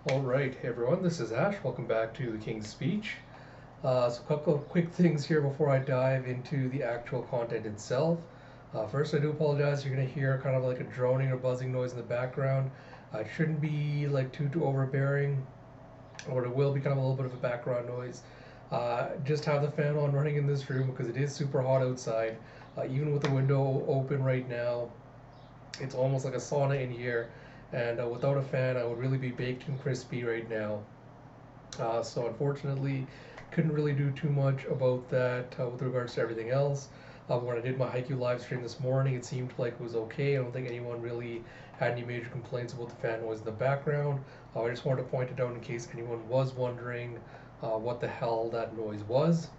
Alright, hey everyone, this is Ash. Welcome back to the King's Speech. So, a couple of quick things here before I dive into the actual content itself. First, I do apologize. You're going to hear kind of like a droning or buzzing noise in the background. It shouldn't be like too overbearing, or it will be kind of a little bit of a background noise. Just have the fan on running in this room because it is super hot outside. Even with the window open right now, it's almost like a sauna in here, and without a fan, I would really be baked and crispy right now. So unfortunately, couldn't really do too much about that with regards to everything else. When I did my Haiku live stream this morning, it seemed like it was okay. I don't think anyone really had any major complaints about the fan noise in the background. I just wanted to point it out in case anyone was wondering what the hell that noise was.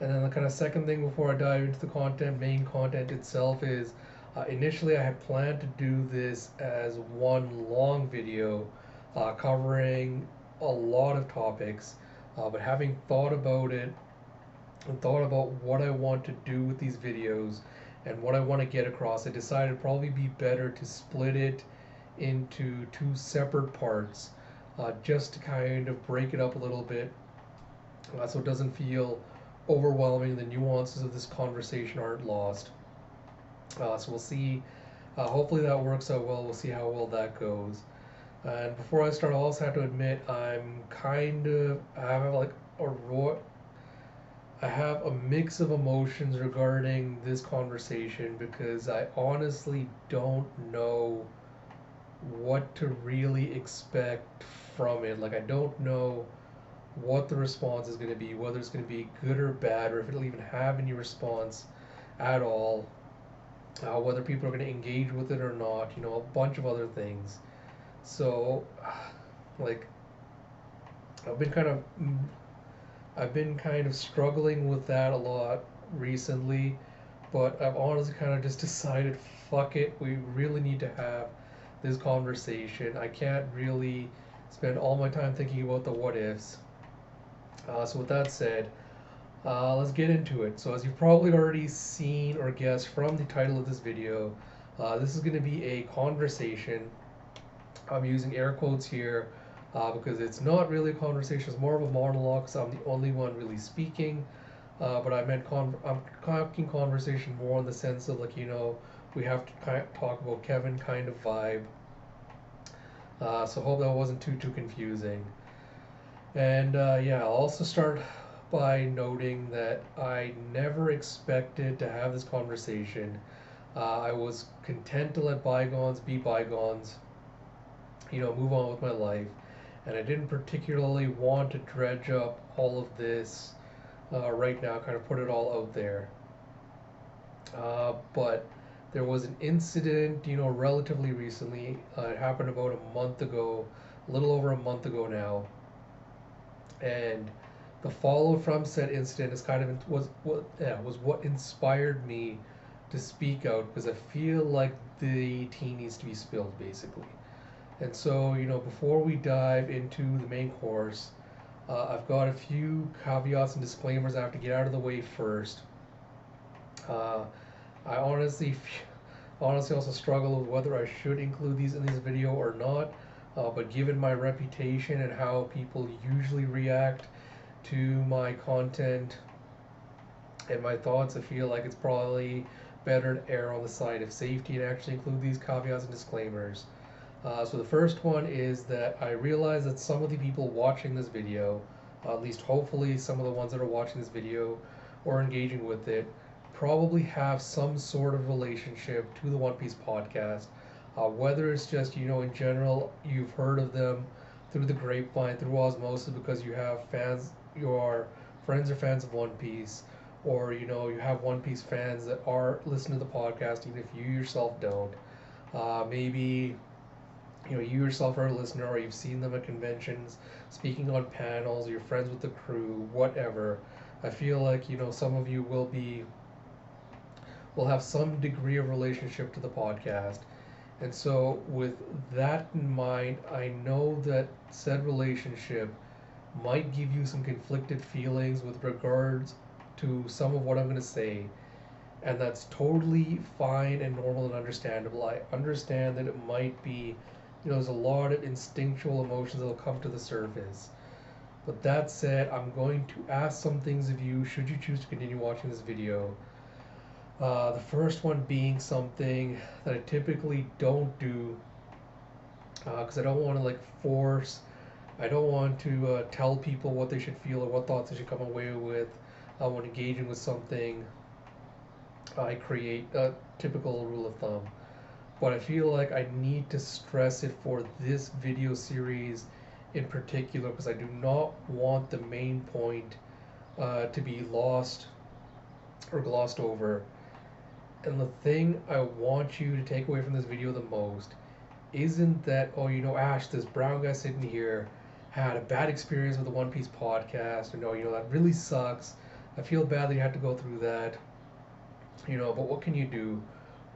And then the kind of second thing before I dive into the main content itself is initially I had planned to do this as one long video covering a lot of topics, but having thought about it and thought about what I want to do with these videos and what I want to get across, I decided it'd probably be better to split it into two separate parts just to kind of break it up a little bit so it doesn't feel overwhelming. The nuances of this conversation aren't lost. So we'll see. Hopefully that works out well. We'll see how well that goes. And before I start, I also have to admit I have like a raw, I have a mix of emotions regarding this conversation because I honestly don't know what to really expect from it. Like I don't know what the response is going to be, whether it's going to be good or bad, or if it'll even have any response at all, whether people are going to engage with it or not, a bunch of other things. So, like, I've been kind of, I've been kind of struggling with that a lot recently, but I've honestly kind of just decided, fuck it, we really need to have this conversation. I can't really spend all my time thinking about the what ifs. So with that said, let's get into it. So as you've probably already seen or guessed from the title of this video, this is going to be a conversation. I'm using air quotes here because it's not really a conversation. It's more of a monologue because I'm the only one really speaking. But I'm talking conversation more in the sense of like, we have to kind of talk about Kevin kind of vibe. So hope that wasn't too confusing. And yeah, I'll also start by noting that I never expected to have this conversation. I was content to let bygones be bygones, move on with my life. And I didn't particularly want to dredge up all of this right now, kind of put it all out there. But there was an incident, relatively recently. It happened about a month ago, a little over a month ago now, and the follow from said incident is kind of was what inspired me to speak out because I feel like the tea needs to be spilled basically. And so before we dive into the main course, I've got a few caveats and disclaimers I have to get out of the way first. Uh, I honestly also struggle with whether I should include these in this video or not. But given my reputation and how people usually react to my content and my thoughts, I feel like it's probably better to err on the side of safety and actually include these caveats and disclaimers. So the first one is that I realize that some of the people watching this video, at least hopefully some of the ones that are watching this video or engaging with it, probably have some sort of relationship to the One Piece podcast. Whether it's just, in general, you've heard of them through the grapevine, through osmosis, because you have fans, your friends are fans of One Piece, or, you have One Piece fans that are listening to the podcast, even if you yourself don't. Maybe, you yourself are a listener, or you've seen them at conventions, speaking on panels, you're friends with the crew, whatever. I feel like, some of you will have some degree of relationship to the podcast. And so, with that in mind, I know that said relationship might give you some conflicted feelings with regards to some of what I'm going to say. And that's totally fine and normal and understandable. I understand that it might be there's a lot of instinctual emotions that will come to the surface. But that said, I'm going to ask some things of you should you choose to continue watching this video. The first one being something that I typically don't do because I don't want to like force, I don't want to tell people what they should feel or what thoughts they should come away with when engaging with something. I create a typical rule of thumb, but I feel like I need to stress it for this video series in particular because I do not want the main point to be lost or glossed over. And the thing I want you to take away from this video the most isn't that, oh, Ash, this brown guy sitting here had a bad experience with the One Piece podcast, or no, that really sucks. I feel bad that you had to go through that, but what can you do?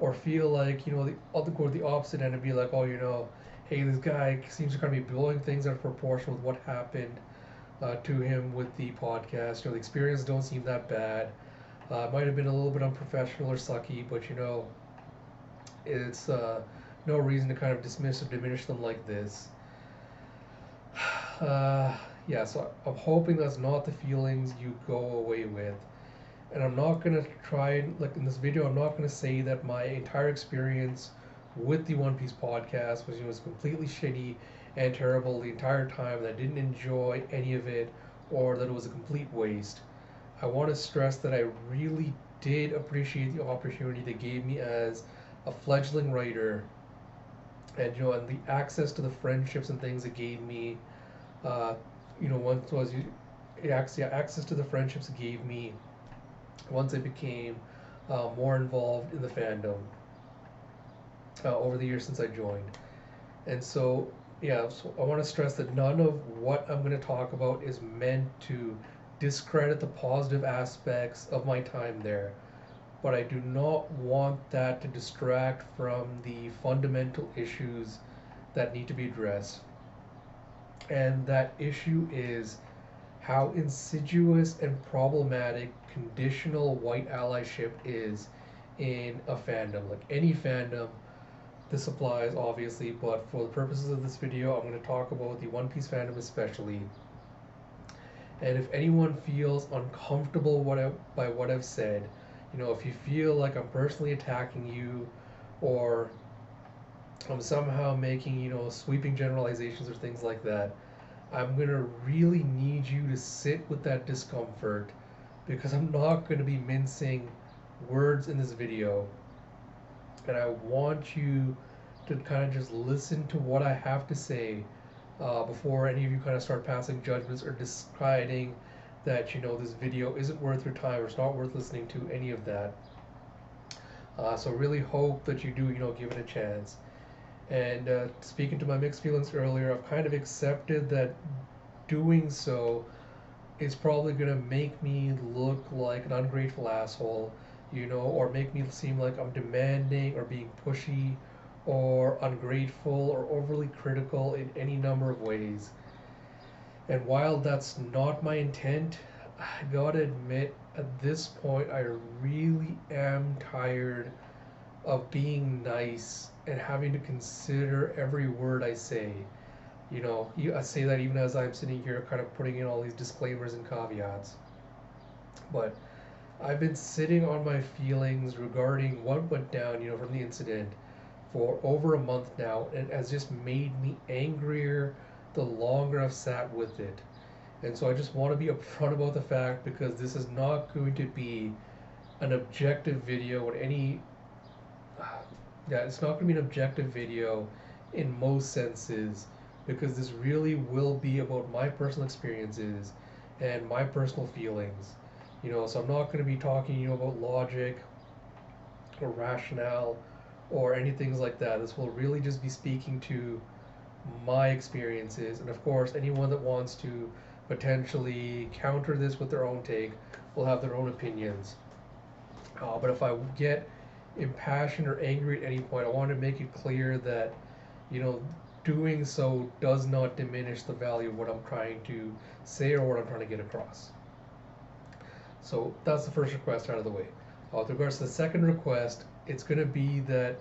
Or feel like, the other go to the opposite end and be like, oh, hey, this guy seems to kind of be blowing things out of proportion with what happened to him with the podcast. The experience don't seem that bad. It might have been a little bit unprofessional or sucky, but it's no reason to kind of dismiss or diminish them like this. Yeah, so I'm hoping that's not the feelings you go away with. And I'm not gonna try, like in this video, I'm not gonna say that my entire experience with the One Piece podcast was completely shitty and terrible the entire time, that I didn't enjoy any of it, or that it was a complete waste. I want to stress that I really did appreciate the opportunity they gave me as a fledgling writer, and and the access to the friendships and things it gave me. Once was access to the friendships it gave me once I became more involved in the fandom over the years since I joined. And so, yeah, so I want to stress that none of what I'm going to talk about is meant to discredit the positive aspects of my time there. But I do not want that to distract from the fundamental issues that need to be addressed. And that issue is how insidious and problematic conditional white allyship is in a fandom. Like any fandom, this applies obviously, but for the purposes of this video, I'm going to talk about the One Piece fandom especially. And if anyone feels uncomfortable by what I've said, if you feel like I'm personally attacking you, or I'm somehow making, sweeping generalizations or things like that, I'm going to really need you to sit with that discomfort, because I'm not going to be mincing words in this video. And I want you to kind of just listen to what I have to say before any of you kind of start passing judgments or deciding that this video isn't worth your time or it's not worth listening to, any of that. So really hope that you do give it a chance. And speaking to my mixed feelings earlier, I've kind of accepted that doing so is probably going to make me look like an ungrateful asshole, or make me seem like I'm demanding or being pushy or ungrateful or overly critical in any number of ways. And while that's not my intent, I gotta admit, at this point, I really am tired of being nice and having to consider every word I say. I say that even as I'm sitting here kind of putting in all these disclaimers and caveats. But I've been sitting on my feelings regarding what went down, from the incident for over a month now, and it has just made me angrier the longer I've sat with it. And so I just want to be upfront about the fact, because this is not going to be an objective video in any yeah, it's not going to be an objective video in most senses, because this really will be about my personal experiences and my personal feelings. So I'm not going to be talking, about logic or rationale or anything like that. This will really just be speaking to my experiences, and of course, anyone that wants to potentially counter this with their own take will have their own opinions. But if I get impassioned or angry at any point, I want to make it clear that, doing so does not diminish the value of what I'm trying to say or what I'm trying to get across. So that's the first request out of the way. With regards to the second request, it's going to be that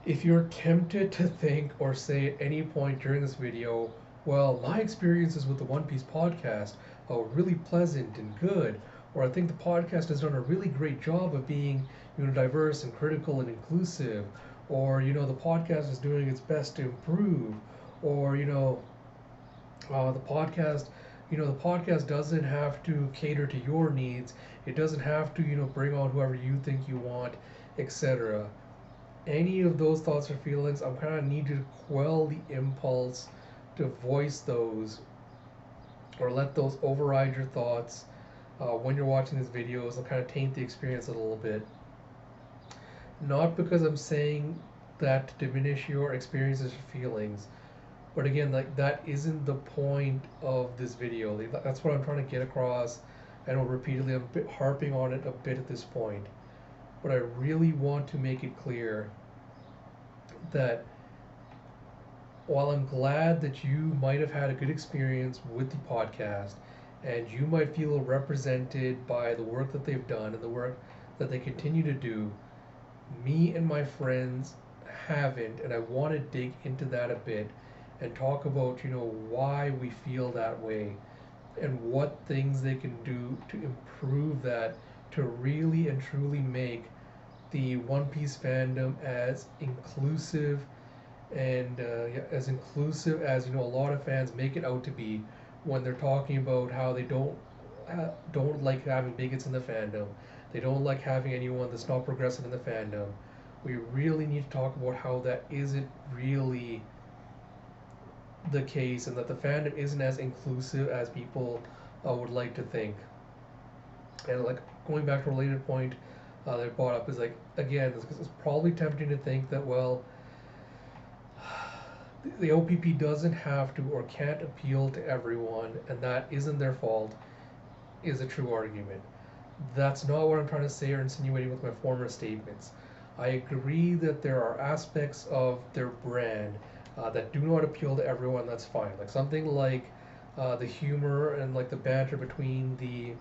If you're tempted to think or say at any point during this video, well, my experiences with the One Piece podcast are really pleasant and good, or I think the podcast has done a really great job of being, diverse and critical and inclusive, or the podcast is doing its best to improve, or the podcast, the podcast doesn't have to cater to your needs. It doesn't have to, bring on whoever you think you want, etc. Any of those thoughts or feelings, I'm kind of need you to quell the impulse to voice those or let those override your thoughts when you're watching these videos and kind of taint the experience a little bit. Not because I'm saying that to diminish your experiences or feelings, but again, like that isn't the point of this video. That's what I'm trying to get across. I know repeatedly I'm harping on it a bit at this point, but I really want to make it clear that while I'm glad that you might have had a good experience with the podcast and you might feel represented by the work that they've done and the work that they continue to do, me and my friends haven't, and I want to dig into that a bit and talk about, why we feel that way and what things they can do to improve that to really and truly make the One Piece fandom as inclusive and yeah, as inclusive as a lot of fans make it out to be when they're talking about how they don't like having bigots in the fandom. They don't like having anyone that's not progressive in the fandom. We really need to talk about how that isn't really the case and that the fandom isn't as inclusive as people would like to think. And like going back to a related point that I brought up is like again, it's probably tempting to think that well, the OPP doesn't have to or can't appeal to everyone, and that isn't their fault, is a true argument. That's not what I'm trying to say or insinuating with my former statements. I agree that there are aspects of their brand that do not appeal to everyone. That's fine. Like something like the humor and like the banter between the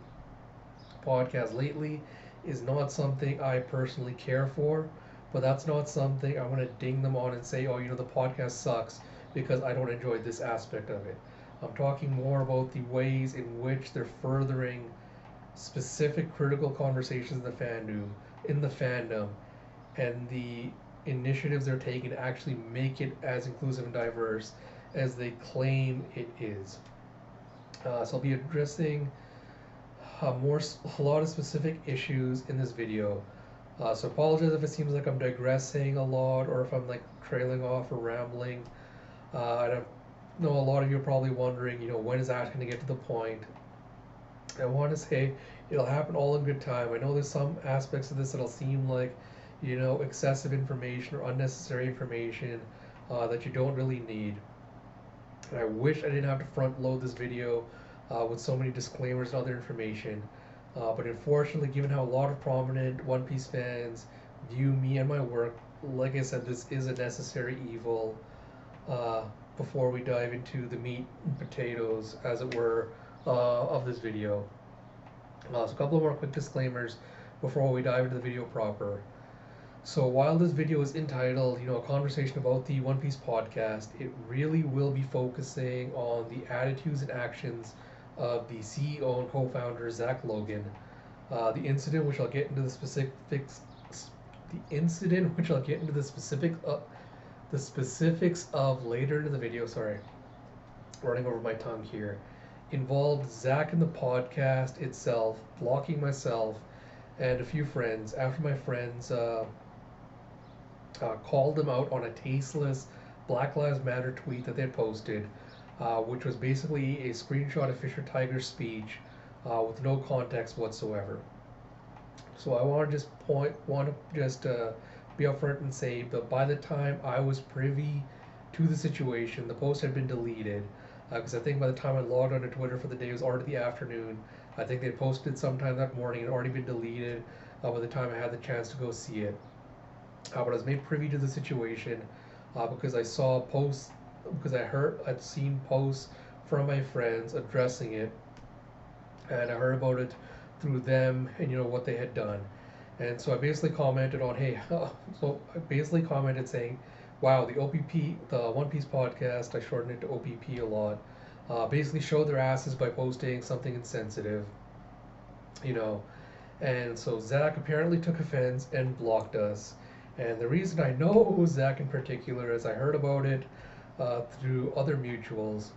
podcast lately is not something I personally care for, but that's not something I'm going to ding them on and say, oh, the podcast sucks because I don't enjoy this aspect of it. I'm talking more about the ways in which they're furthering specific critical conversations in the fandom, and the initiatives they're taking to actually make it as inclusive and diverse as they claim it is. So I'll be addressing a lot of specific issues in this video. So apologize if it seems like I'm digressing a lot or if I'm like trailing off or rambling. I don't know, a lot of you are probably wondering, when is Ash going to get to the point? I want to say it'll happen all in good time. I know there's some aspects of this that'll seem like, excessive information or unnecessary information that you don't really need. And I wish I didn't have to front load this video with so many disclaimers and other information. But unfortunately, given how a lot of prominent One Piece fans view me and my work, like I said, this is a necessary evil before we dive into the meat and potatoes, as it were, of this video. So a couple of more quick disclaimers before we dive into the video proper. So while this video is entitled, a conversation about the One Piece podcast, it really will be focusing on the attitudes and actions of the CEO and co-founder Zach Logan. The incident, which I'll get into the specifics, the specifics of later in the video. Sorry, running over my tongue here. Involved Zach in the podcast itself, blocking myself and a few friends after my friends called him out on a tasteless Black Lives Matter tweet that they had posted, which was basically a screenshot of Fisher Tiger's speech with no context whatsoever. So I want to just be upfront and say that by the time I was privy to the situation, the post had been deleted. Because I think by the time I logged onto Twitter for the day, it was already the afternoon. I think they posted sometime that morning and already been deleted by the time I had the chance to go see it. But I was made privy to the situation because I saw posts, because I'd seen posts from my friends addressing it, and I heard about it through them and what they had done. And so I basically commented on, hey, so I basically commented saying, wow, the OPP, the One Piece podcast, I shortened it to OPP a lot, basically showed their asses by posting something insensitive, you know. And so Zach apparently took offense and blocked us. And the reason I know it was Zach in particular is I heard about it through other mutuals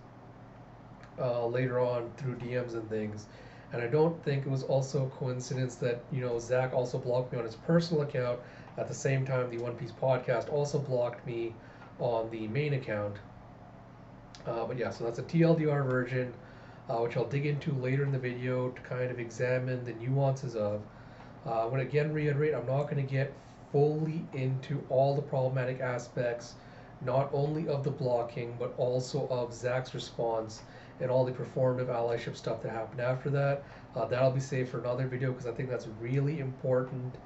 later on through DMs and things. And I don't think it was also a coincidence that, Zach also blocked me on his personal account at the same time the One Piece podcast also blocked me on the main account. But yeah, so that's a TLDR version, which I'll dig into later in the video to kind of examine the nuances of. I'm going to again reiterate, I'm not going to get fully into all the problematic aspects, not only of the blocking, but also of Zach's response and all the performative allyship stuff that happened after that. That'll be saved for another video because I think that's really important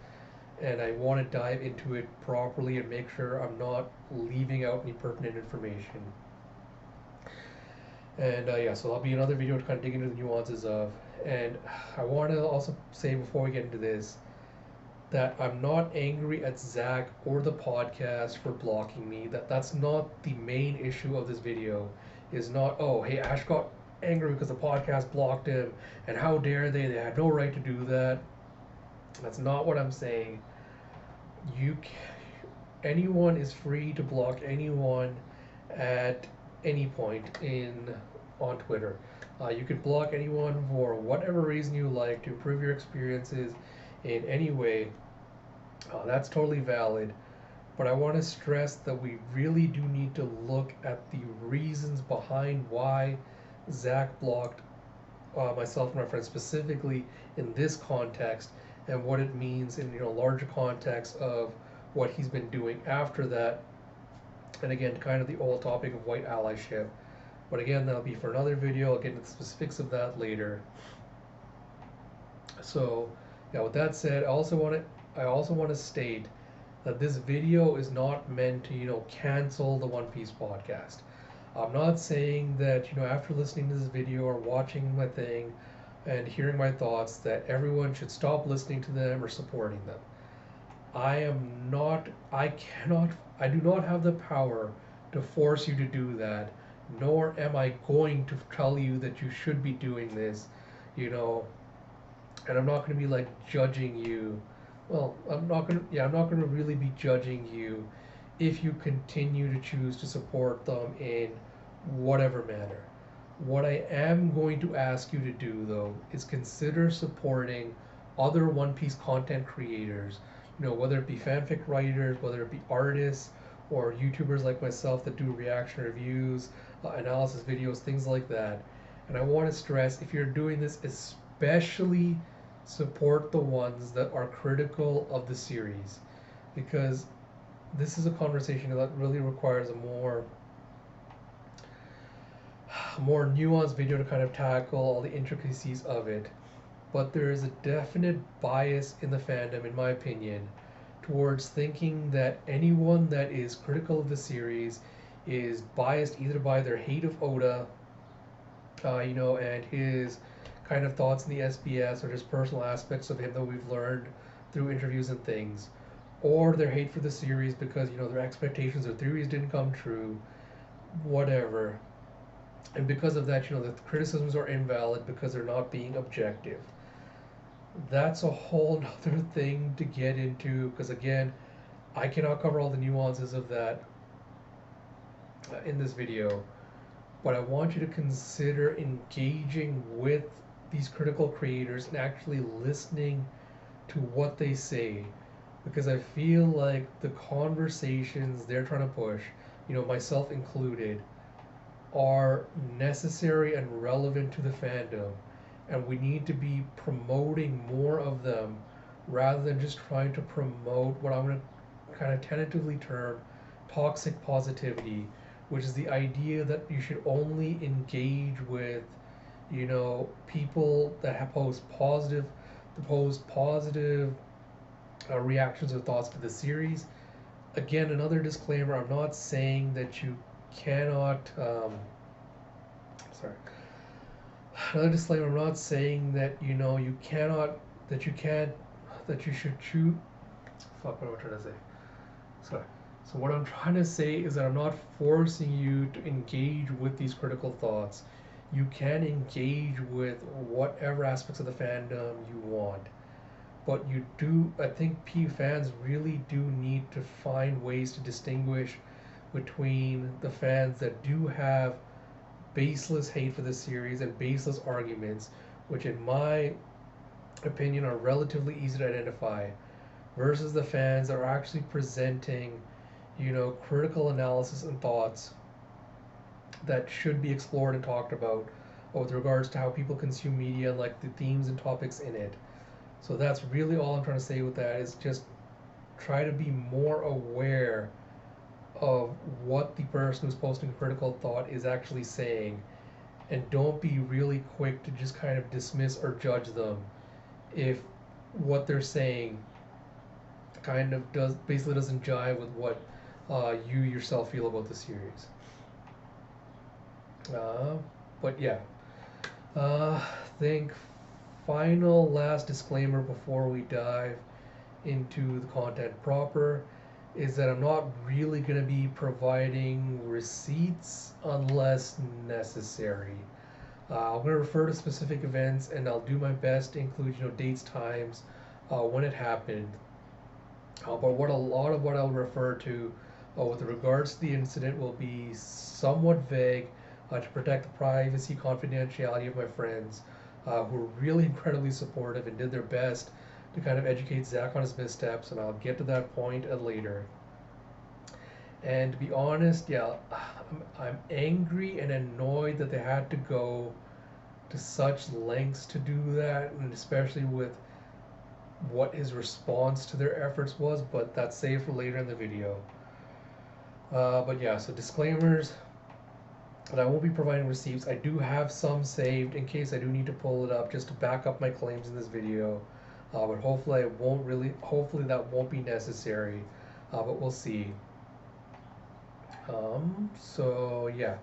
and I want to dive into it properly and make sure I'm not leaving out any pertinent information. And yeah, so that'll be another video to kind of dig into the nuances of. And I want to also say before we get into this that I'm not angry at Zach or the podcast for blocking me. That's not the main issue of this video. Is not, oh, hey, Ash got angry because the podcast blocked him and how dare they had no right to do that. That's not what I'm saying. You Anyone is free to block anyone at any point in on Twitter. You can block anyone for whatever reason you like to improve your experiences in any way. That's totally valid. But I want to stress that we really do need to look at the reasons behind why Zach blocked myself and my friends specifically in this context and what it means in larger context of what he's been doing after that. And again, kind of the old topic of white allyship. But again, that'll be for another video. I'll get into the specifics of that later. So, yeah, with that said, I also want to state that this video is not meant to, cancel the One Piece podcast. I'm not saying that, after listening to this video or watching my thing and hearing my thoughts, that everyone should stop listening to them or supporting them. I do not have the power to force you to do that, nor am I going to tell you that you should be doing this, and I'm not going to be like judging you. Well, I'm not going to really be judging you if you continue to choose to support them in whatever manner. What I am going to ask you to do though is consider supporting other One Piece content creators, whether it be fanfic writers, whether it be artists or YouTubers like myself that do reaction reviews, analysis videos, things like that. And I want to stress, if you're doing this, especially support the ones that are critical of the series, because this is a conversation that really requires a more nuanced video to kind of tackle all the intricacies of it. But there is a definite bias in the fandom, in my opinion, towards thinking that anyone that is critical of the series is biased either by their hate of Oda, and his kind of thoughts in the SBS or just personal aspects of him that we've learned through interviews and things, or their hate for the series because their expectations or theories didn't come true, whatever. And because of that, the criticisms are invalid because they're not being objective. That's a whole other thing to get into because again, I cannot cover all the nuances of that in this video, but I want you to consider engaging with these critical creators and actually listening to what they say, because I feel like the conversations they're trying to push, myself included, are necessary and relevant to the fandom, and we need to be promoting more of them rather than just trying to promote what I'm going to kind of tentatively term toxic positivity, which is the idea that you should only engage with people that have posed positive reactions or thoughts to the series. Again, another disclaimer, I'm not saying that you cannot sorry another disclaimer, I'm not saying that you can't that you should choose. Fuck, what am I trying to say? Sorry. So what I'm trying to say is that I'm not forcing you to engage with these critical thoughts. You can engage with whatever aspects of the fandom you want, but you do. I think fans really do need to find ways to distinguish between the fans that do have baseless hate for the series and baseless arguments, which in my opinion are relatively easy to identify, versus the fans that are actually presenting, critical analysis and thoughts that should be explored and talked about with regards to how people consume media and like the themes and topics in it. So that's really all I'm trying to say with that is just try to be more aware of what the person who's posting critical thought is actually saying, and don't be really quick to just kind of dismiss or judge them if what they're saying kind of doesn't jive with what you yourself feel about the series. Uh, but yeah, think final last disclaimer before we dive into the content proper is that I'm not really going to be providing receipts unless necessary. I'm going to refer to specific events and I'll do my best to include dates, times, when it happened. But what a lot of what I'll refer to with regards to the incident will be somewhat vague to protect the privacy, confidentiality of my friends who were really incredibly supportive and did their best to kind of educate Zach on his missteps, and I'll get to that point later. And to be honest, yeah, I'm angry and annoyed that they had to go to such lengths to do that, and especially with what his response to their efforts was, but that's saved for later in the video. But yeah, so disclaimers, and I won't be providing receipts. I do have some saved in case I do need to pull it up just to back up my claims in this video. But hopefully that won't be necessary. But we'll see. So yeah.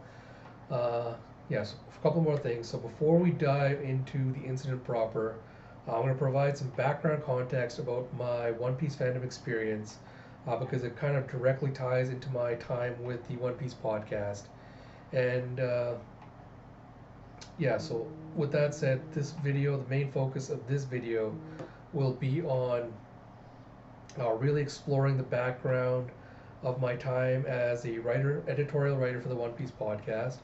So a couple more things. So before we dive into the incident proper, I'm going to provide some background context about my One Piece fandom experience because it kind of directly ties into my time with the One Piece podcast. And so with that said, the main focus of this video will be on really exploring the background of my time as a editorial writer for the One Piece podcast.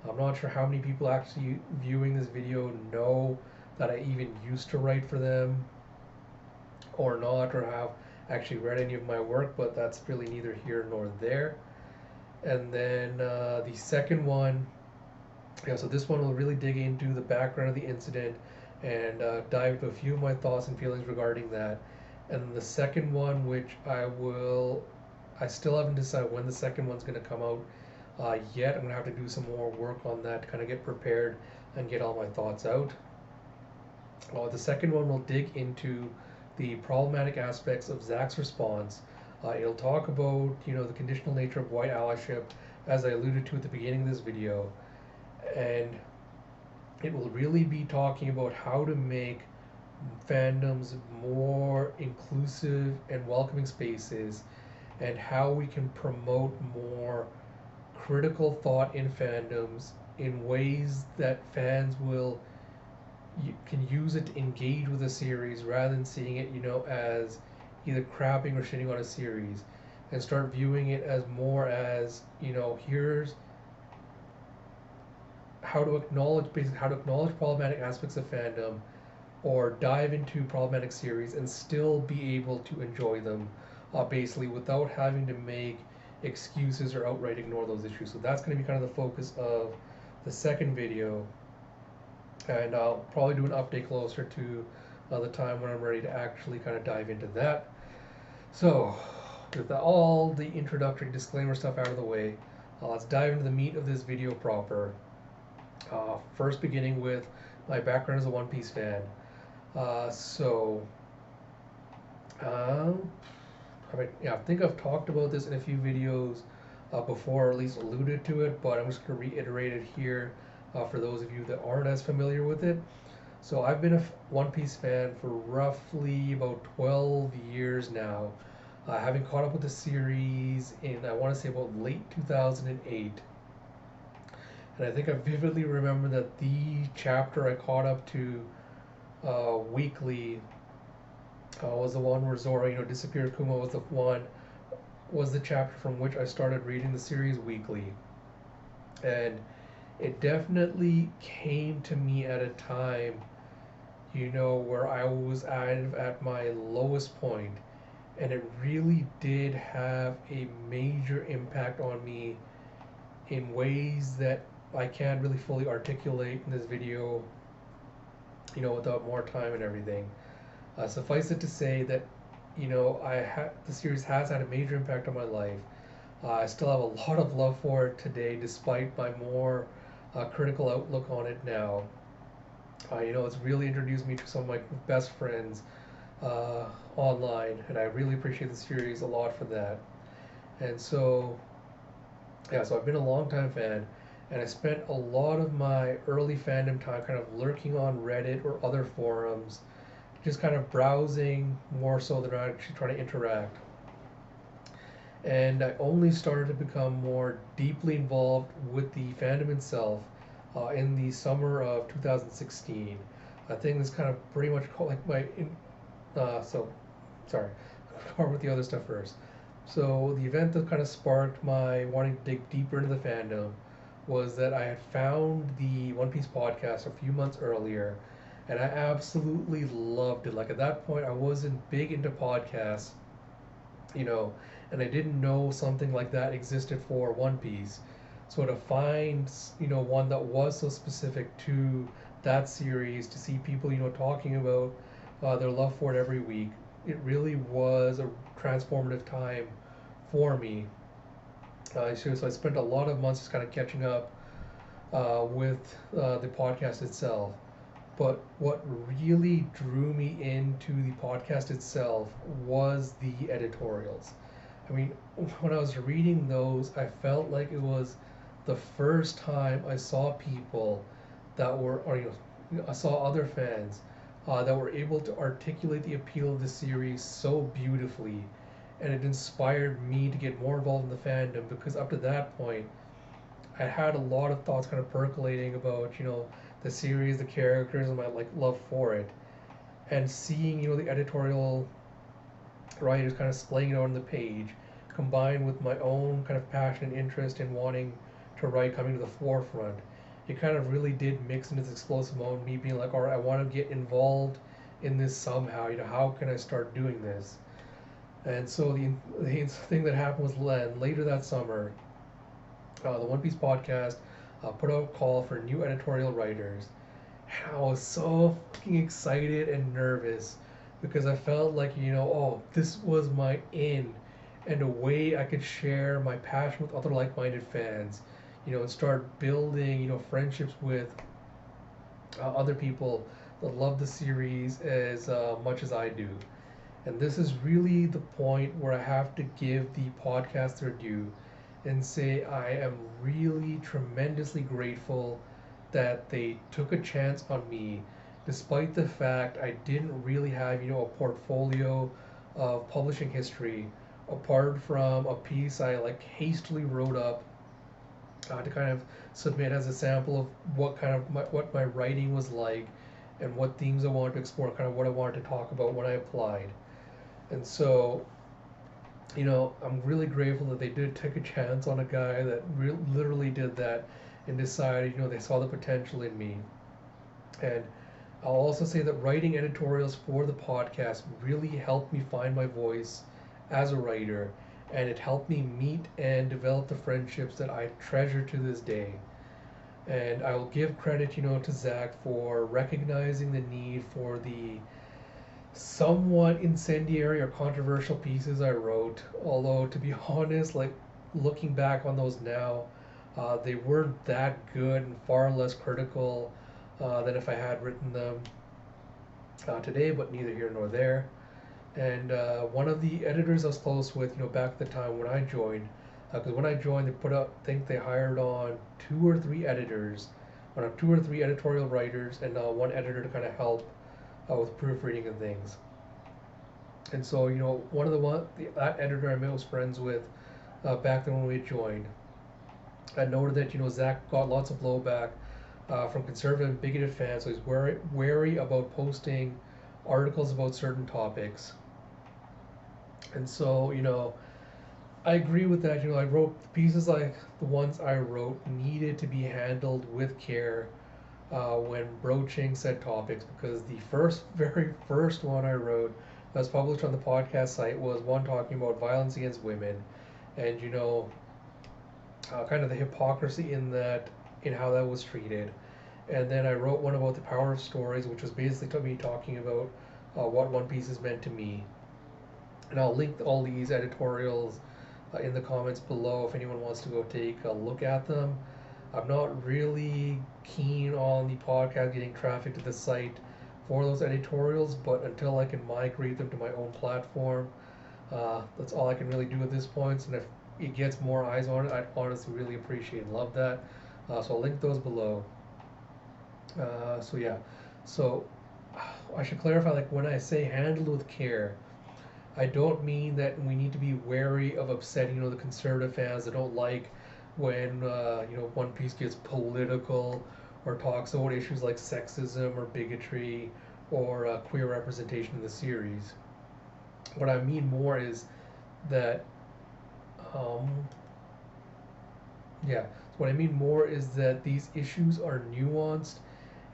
I'm not sure how many people actually viewing this video know that I even used to write for them or not, or have actually read any of my work, but that's really neither here nor there. And then the second one, so this one will really dig into the background of the incident and dive into a few of my thoughts and feelings regarding that. And the second one, which I still haven't decided when the second one's going to come out yet. I'm going to have to do some more work on that to kind of get prepared and get all my thoughts out. The second one will dig into the problematic aspects of Zach's response. It'll talk about the conditional nature of white allyship, as I alluded to at the beginning of this video, and it will really be talking about how to make fandoms more inclusive and welcoming spaces, and how we can promote more critical thought in fandoms in ways that fans can use it to engage with a series rather than seeing it, as either crapping or shitting on a series, and start viewing it as more as, here's how to acknowledge problematic aspects of fandom or dive into problematic series and still be able to enjoy them basically without having to make excuses or outright ignore those issues. So that's going to be kind of the focus of the second video, and I'll probably do an update closer to the time when I'm ready to actually kind of dive into that. So with all the introductory disclaimer stuff out of the way, let's dive into the meat of this video proper. First beginning with my background as a One Piece fan. I think I've talked about this in a few videos before, or at least alluded to it, but I'm just going to reiterate it here for those of you that aren't as familiar with it. So I've been a One Piece fan for roughly about 12 years now, having caught up with the series in, I want to say, about late 2008. And I think I vividly remember that the chapter I caught up to weekly was the one where Zoro, disappeared. Kuma was the chapter from which I started reading the series weekly. And it definitely came to me at a time, where I was at my lowest point, and it really did have a major impact on me in ways that I can't really fully articulate in this video, without more time and everything. Suffice it to say that, the series has had a major impact on my life. I still have a lot of love for it today, despite my more critical outlook on it now. It's really introduced me to some of my best friends online, and I really appreciate the series a lot for that. And so, yeah, so I've been a long time fan, and I spent a lot of my early fandom time kind of lurking on Reddit or other forums, just kind of browsing more so than actually trying to interact. And I only started to become more deeply involved with the fandom itself in the summer of 2016. I think this kind of pretty much called like so sorry, I'll start with the other stuff first. So the event that kind of sparked my wanting to dig deeper into the fandom was that I had found the One Piece podcast a few months earlier, and I absolutely loved it. Like at that point, I wasn't big into podcasts, you know, and I didn't know something like that existed for One Piece. So to find, one that was so specific to that series, to see people, talking about their love for it every week, it really was a transformative time for me. So I spent a lot of months just kind of catching up with the podcast itself. But what really drew me into the podcast itself was the editorials. I mean, when I was reading those, I felt like it was the first time I saw people that were, or I saw other fans that were able to articulate the appeal of the series so beautifully, and it inspired me to get more involved in the fandom because up to that point, I had a lot of thoughts kind of percolating about, the series, the characters, and my like love for it, and seeing, the editorial writers kind of splaying it on the page, combined with my own kind of passion and interest in wanting to write coming to the forefront, it kind of really did mix into this explosive mode. Me being like, all right, I want to get involved in this somehow. How can I start doing this? And so the thing that happened was later that summer, the One Piece podcast put out a call for new editorial writers. And I was so fucking excited and nervous because I felt like, oh, this was my in and a way I could share my passion with other like minded fans, and start building, friendships with other people that love the series as much as I do. And this is really the point where I have to give the podcast their due and say I am really tremendously grateful that they took a chance on me, despite the fact I didn't really have, a portfolio of publishing history apart from a piece I like hastily wrote up to kind of submit as a sample of what my writing was like and what themes I wanted to explore, kind of what I wanted to talk about when I applied. And so, I'm really grateful that they did take a chance on a guy that literally did that and decided, they saw the potential in me. And I'll also say that writing editorials for the podcast really helped me find my voice as a writer, and it helped me meet and develop the friendships that I treasure to this day. And I will give credit, to Zach for recognizing the need for the somewhat incendiary or controversial pieces I wrote. Although, to be honest, like looking back on those now, they weren't that good and far less critical than if I had written them today, but neither here nor there. And one of the editors I was close with, back at the time when I joined, because when I joined, they put up, I think they hired on 2 or 3 editors on 2 or 3 editorial writers and one editor to kind of help with proofreading and things. And so, one of that editor I was friends with back then when we joined, I noted that Zach got lots of blowback from conservative and bigoted fans, so he's wary about posting articles about certain topics. And so, I agree with that. I wrote pieces like the ones I wrote needed to be handled with care when broaching said topics, because the very first one I wrote that was published on the podcast site was one talking about violence against women, and kind of the hypocrisy in how that was treated. And then I wrote one about the power of stories, which was basically me talking about what One Piece has meant to me. And I'll link all these editorials in the comments below if anyone wants to go take a look at them. I'm not really keen on the podcast getting traffic to the site for those editorials, but until I can migrate them to my own platform, that's all I can really do at this point. And if it gets more eyes on it, I'd honestly really appreciate and love that. So I'll link those below. So yeah, so I should clarify, like when I say handled with care, I don't mean that we need to be wary of upsetting, the conservative fans that don't like when, One Piece gets political or talks about issues like sexism or bigotry or queer representation in the series. What I mean more is that, um, yeah, so what I mean more is that these issues are nuanced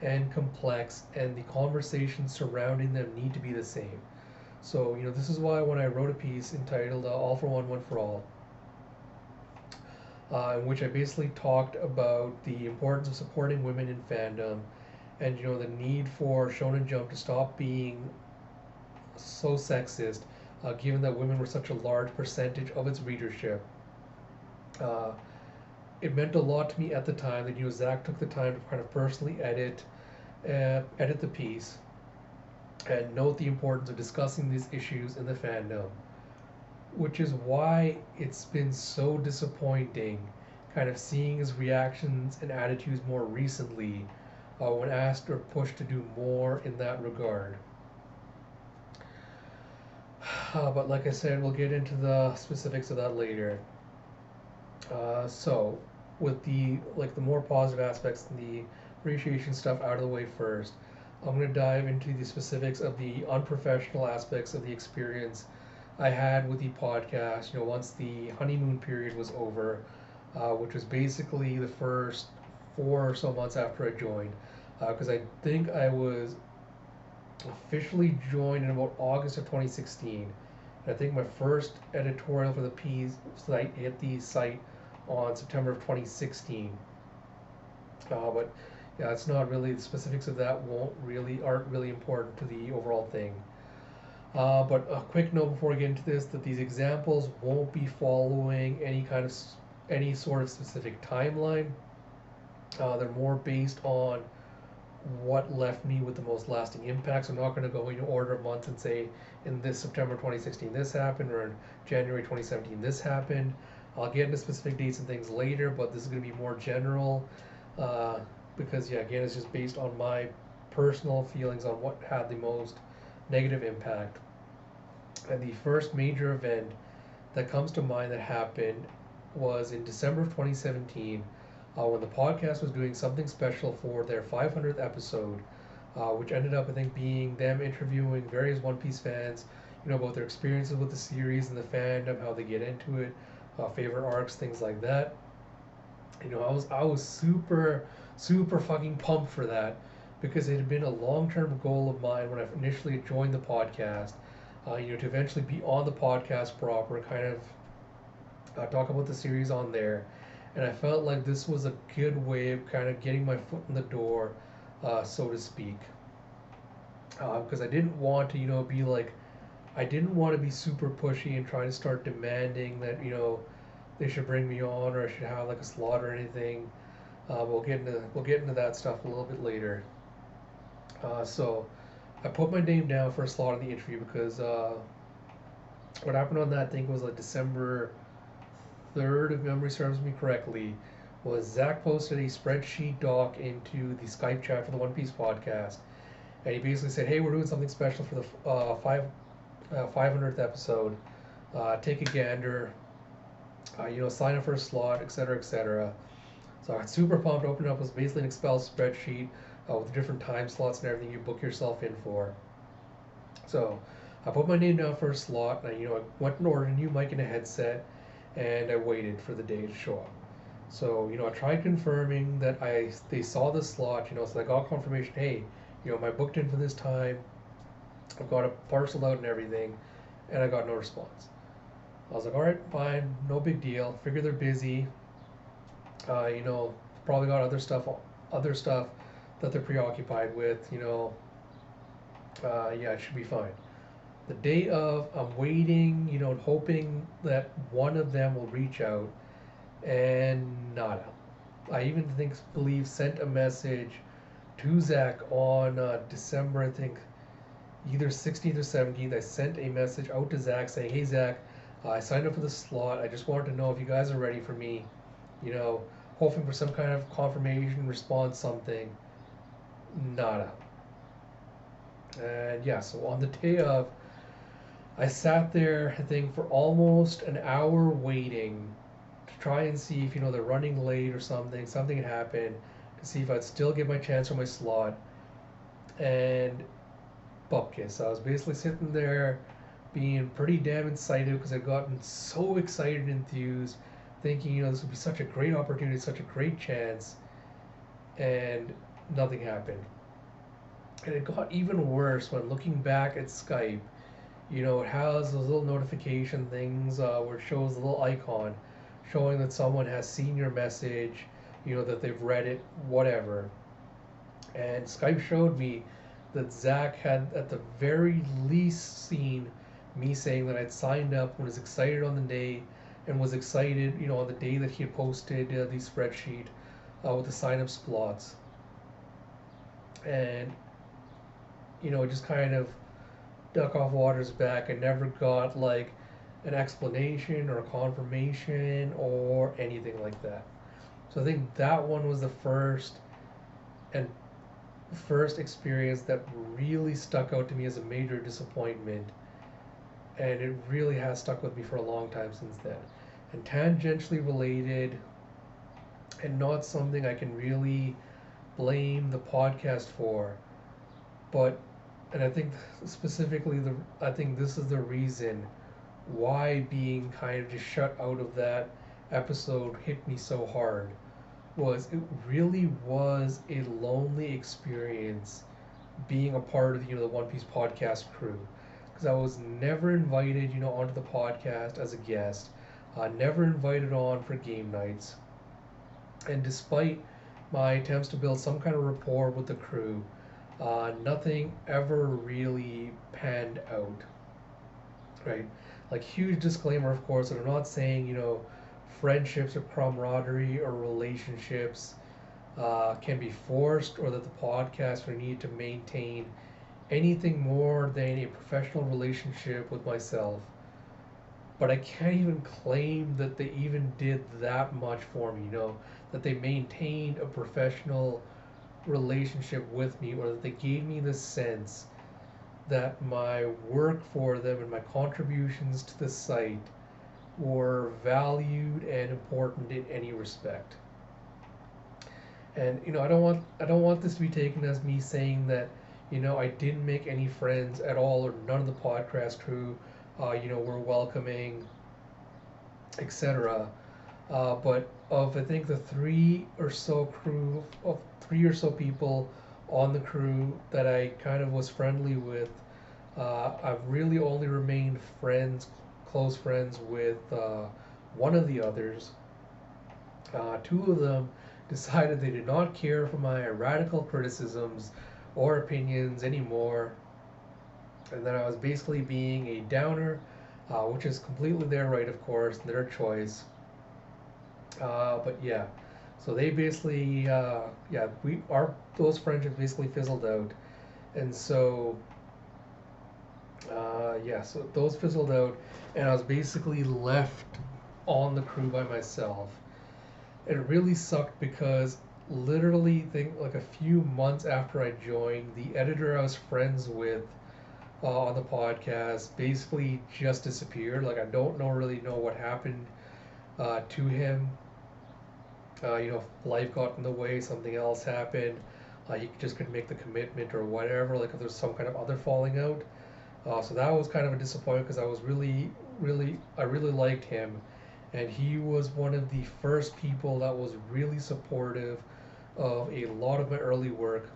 and complex, and the conversations surrounding them need to be the same. So, this is why when I wrote a piece entitled All for One, One for All, in which I basically talked about the importance of supporting women in fandom and, the need for Shonen Jump to stop being so sexist, given that women were such a large percentage of its readership. Uh, it meant a lot to me at the time that, Zach took the time to kind of personally edit the piece and note the importance of discussing these issues in the fandom, which is why it's been so disappointing kind of seeing his reactions and attitudes more recently when asked or pushed to do more in that regard. But like I said, we'll get into the specifics of that later. So, with the more positive aspects and the appreciation stuff out of the way first, I'm going to dive into the specifics of the unprofessional aspects of the experience I had with the podcast, once the honeymoon period was over, which was basically the first 4 or so months after I joined. Because I think I was officially joined in about August of 2016. And I think my first editorial for the P's site hit the site on September of 2016. But yeah, it's not really, the specifics of that aren't really important to the overall thing. But a quick note before we get into this, that these examples won't be following any sort of specific timeline. They're more based on what left me with the most lasting impacts. I'm not going to go in order of months and say in this September 2016 this happened, or in January 2017 this happened. I'll get into specific dates and things later, but this is going to be more general because, yeah, again, it's just based on my personal feelings on what had the most negative impact. And the first major event that comes to mind that happened was in December of 2017 when the podcast was doing something special for their 500th episode, which ended up, I think, being them interviewing various One Piece fans, about their experiences with the series and the fandom, how they get into it, favorite arcs, things like that. I was super fucking pumped for that, because it had been a long-term goal of mine when I initially joined the podcast, to eventually be on the podcast proper, kind of talk about the series on there. And I felt like this was a good way of kind of getting my foot in the door, so to speak. Because I didn't want to, be like, I didn't want to be super pushy and try to start demanding that, they should bring me on, or I should have like a slot or anything. We'll get into that stuff a little bit later. So I put my name down for a slot in the interview because what happened on that thing was like December 3rd, if memory serves me correctly, was Zach posted a spreadsheet doc into the Skype chat for the One Piece podcast, and he basically said, "Hey, we're doing something special for the 500th episode. Take a gander. Sign up for a slot, etc., etc." So I got super pumped. Opened it up, it was basically an Excel spreadsheet with different time slots and everything you book yourself in for. So I put my name down for a slot, and I went and ordered a new mic and a headset, and I waited for the day to show up. So I tried confirming that they saw the slot. So I got confirmation. Hey, am I booked in for this time? I've got it parceled out and everything, and I got no response. I was like, all right, fine, no big deal. Figure they're busy. Probably got other stuff that they're preoccupied with. Yeah, it should be fine. The day of, I'm waiting, hoping that one of them will reach out, and nada. I even believe sent a message to Zach on December, I think, either 16th or 17th. I sent a message out to Zach saying, "Hey Zach, I signed up for the slot. I just wanted to know if you guys are ready for me. You know, hoping for some kind of confirmation, response, something." Nada. And yeah, so on the day of, I sat there, I think, for almost an hour waiting to try and see if, they're running late or something had happened, to see if I'd still get my chance for my slot. And bupkis. I was basically sitting there being pretty damn excited because I'd gotten so excited and enthused, thinking, this would be such a great opportunity, such a great chance, and nothing happened. And it got even worse when looking back at Skype. It has those little notification things where it shows a little icon showing that someone has seen your message, that they've read it, whatever. And Skype showed me that Zach had at the very least seen me saying that I'd signed up, was excited on the day, and was excited, on the day that he had posted the spreadsheet with the sign up slots. And, it just kind of duck off water's back. I never got like an explanation or a confirmation or anything like that. So I think that one was the first experience that really stuck out to me as a major disappointment, and it really has stuck with me for a long time since then. And tangentially related, and not something I can really blame the podcast for, but and I think specifically I think this is the reason why being kind of just shut out of that episode hit me so hard, was it really was a lonely experience being a part of the One Piece podcast crew, because I was never invited onto the podcast as a guest, never invited on for game nights, and despite my attempts to build some kind of rapport with the crew, nothing ever really panned out, right? Like, huge disclaimer, of course, that I'm not saying friendships or camaraderie or relationships can be forced, or that the podcaster need to maintain anything more than a professional relationship with myself. But I can't even claim that they even did that much for me, that they maintained a professional relationship with me, or that they gave me the sense that my work for them and my contributions to the site were valued and important in any respect. And I don't want this to be taken as me saying that I didn't make any friends at all, or none of the podcast crew were welcoming, etc. But of, I think, the three or so people on the crew that I kind of was friendly with, I've really only remained close friends with one of the others. Two of them decided they did not care for my radical criticisms or opinions anymore, and that I was basically being a downer, which is completely their right, of course, their choice. But yeah, so they basically, those friendships basically fizzled out, and so so those fizzled out, and I was basically left on the crew by myself. It really sucked because literally think like a few months after I joined, the editor I was friends with on the podcast basically just disappeared. Like I don't know really know what happened to him. Life got in the way, something else happened. He just couldn't make the commitment or whatever. Like if there's some kind of other falling out. So that was kind of a disappointment because I was I really liked him, and he was one of the first people that was really supportive of a lot of my early work,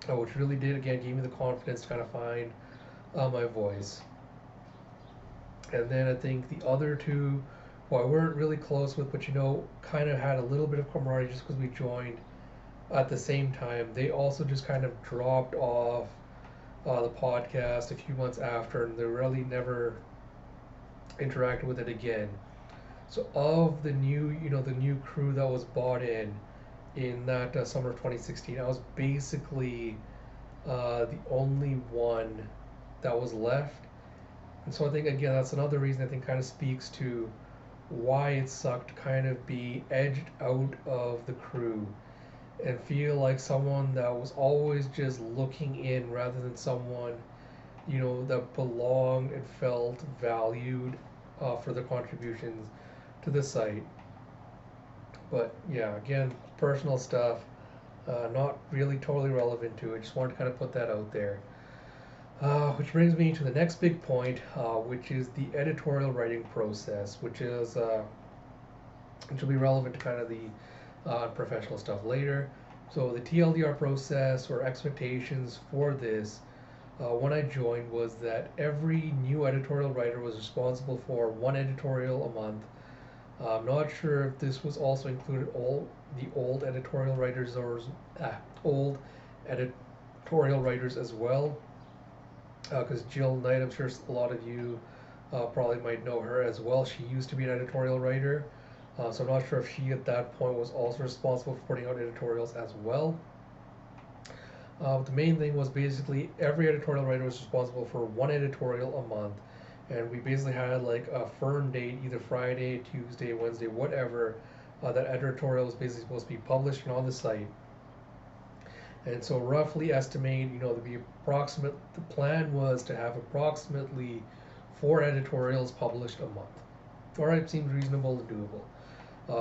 which really did again give me the confidence to kind of find my voice. And then I think the other two, who I weren't really close with, but kind of had a little bit of camaraderie just because we joined at the same time. They also just kind of dropped off the podcast a few months after, and they really never interacted with it again. So of the new crew that was bought in that summer of 2016, I was basically the only one that was left. And so I think again that's another reason I think kind of speaks to why it sucked to kind of be edged out of the crew and feel like someone that was always just looking in rather than someone that belonged and felt valued for their contributions to the site. But yeah, again, personal stuff, not really totally relevant to it. Just wanted to kind of put that out there. Which brings me to the next big point, which is the editorial writing process, which will be relevant to kind of the professional stuff later. So the TLDR process or expectations for this when I joined was that every new editorial writer was responsible for one editorial a month. I'm not sure if this was also included all the old editorial writers or old editorial writers as well, because Jill Knight, I'm sure a lot of you probably might know her as well. She used to be an editorial writer, so I'm not sure if she at that point was also responsible for putting out editorials as well. The main thing was basically every editorial writer was responsible for one editorial a month, and we basically had like a firm date, either Friday, Tuesday, Wednesday, whatever. That editorial was basically supposed to be published and on the site. And so roughly estimate, the plan was to have approximately 4 editorials published a month. All right, seems reasonable and doable.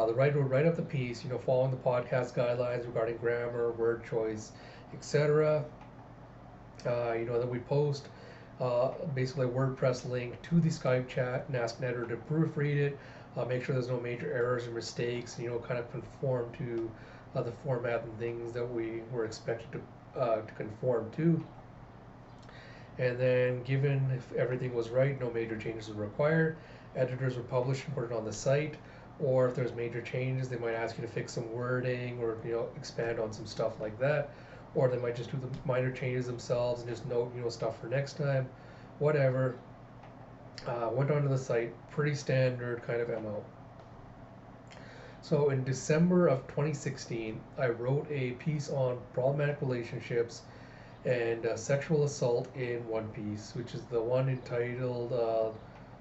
The writer would write up the piece, following the podcast guidelines regarding grammar, word choice, etc. Then we post basically a WordPress link to the Skype chat and ask an editor to proofread it, make sure there's no major errors or mistakes, kind of conform to the format and things that we were expected to conform to. And then, given if everything was right, no major changes were required, editors would publish and put it on the site. Or if there's major changes, they might ask you to fix some wording or expand on some stuff like that. Or they might just do the minor changes themselves and just note stuff for next time, whatever. Went onto the site, pretty standard kind of MO. So in December of 2016, I wrote a piece on problematic relationships and sexual assault in One Piece, which is the one entitled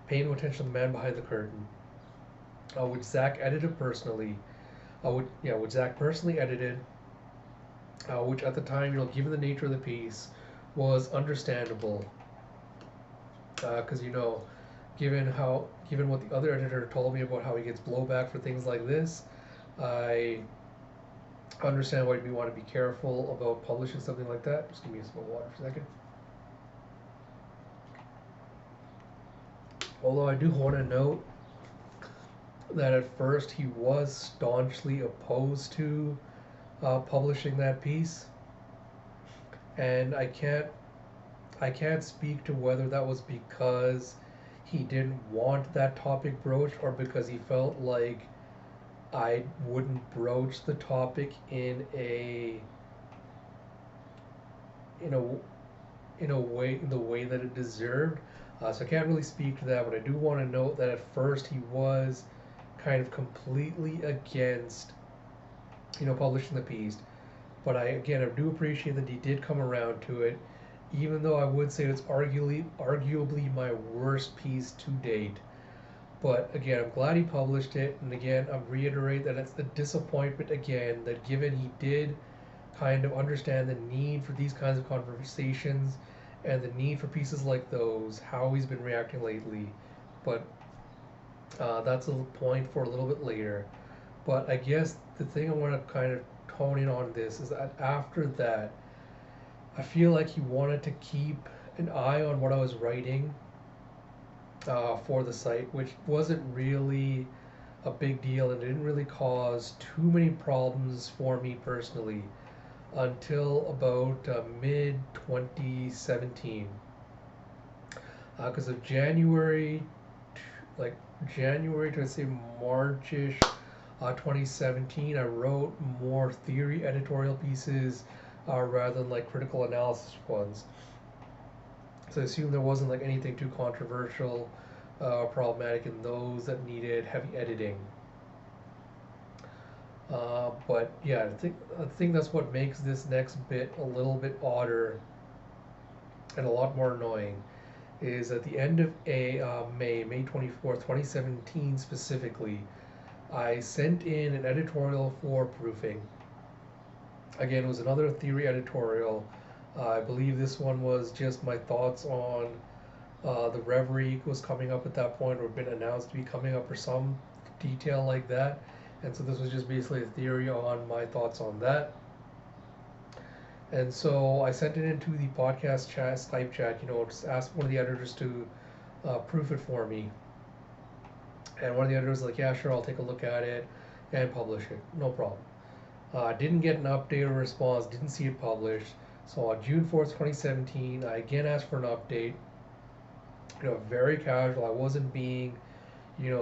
"Paying No Attention to the Man Behind the Curtain," which Zach edited personally. Which Zach personally edited, which at the time, given the nature of the piece, was understandable. Because given what the other editor told me about how he gets blowback for things like this, I understand why you want to be careful about publishing something like that. Just give me a sip of water for a second. Although I do want to note that at first he was staunchly opposed to publishing that piece, and I can't speak to whether that was because he didn't want that topic broached or because he felt like I wouldn't broach the topic in the way that it deserved. So I can't really speak to that, but I do want to note that at first he was kind of completely against publishing the piece. But I do appreciate that he did come around to it, even though I would say it's arguably my worst piece to date. But again, I'm glad he published it, and again, I'm reiterate that it's the disappointment again that given he did kind of understand the need for these kinds of conversations and the need for pieces like those, how he's been reacting lately. But that's a point for a little bit later. But I guess the thing I want to kind of hone in on this is that after that, I feel like he wanted to keep an eye on what I was writing for the site, which wasn't really a big deal and didn't really cause too many problems for me personally until about mid 2017. Because of January, like January to say Marchish 2017, I wrote more theory editorial pieces rather than like critical analysis ones. So I assume there wasn't like anything too controversial or problematic in those that needed heavy editing. But yeah, I think that's what makes this next bit a little bit odder and a lot more annoying. Is at the end of May 24th, 2017 specifically, I sent in an editorial for proofing. Again, it was another theory editorial. I believe this one was just my thoughts on the Reverie was coming up at that point, or been announced to be coming up, or some detail like that. And so this was just basically a theory on my thoughts on that. And so I sent it into the podcast chat, Skype chat, just asked one of the editors to proof it for me. And one of the editors was like, yeah, sure, I'll take a look at it and publish it. No problem. Didn't get an update or response, didn't see it published. So on June 4th, 2017, I again asked for an update. Very casual. I wasn't being,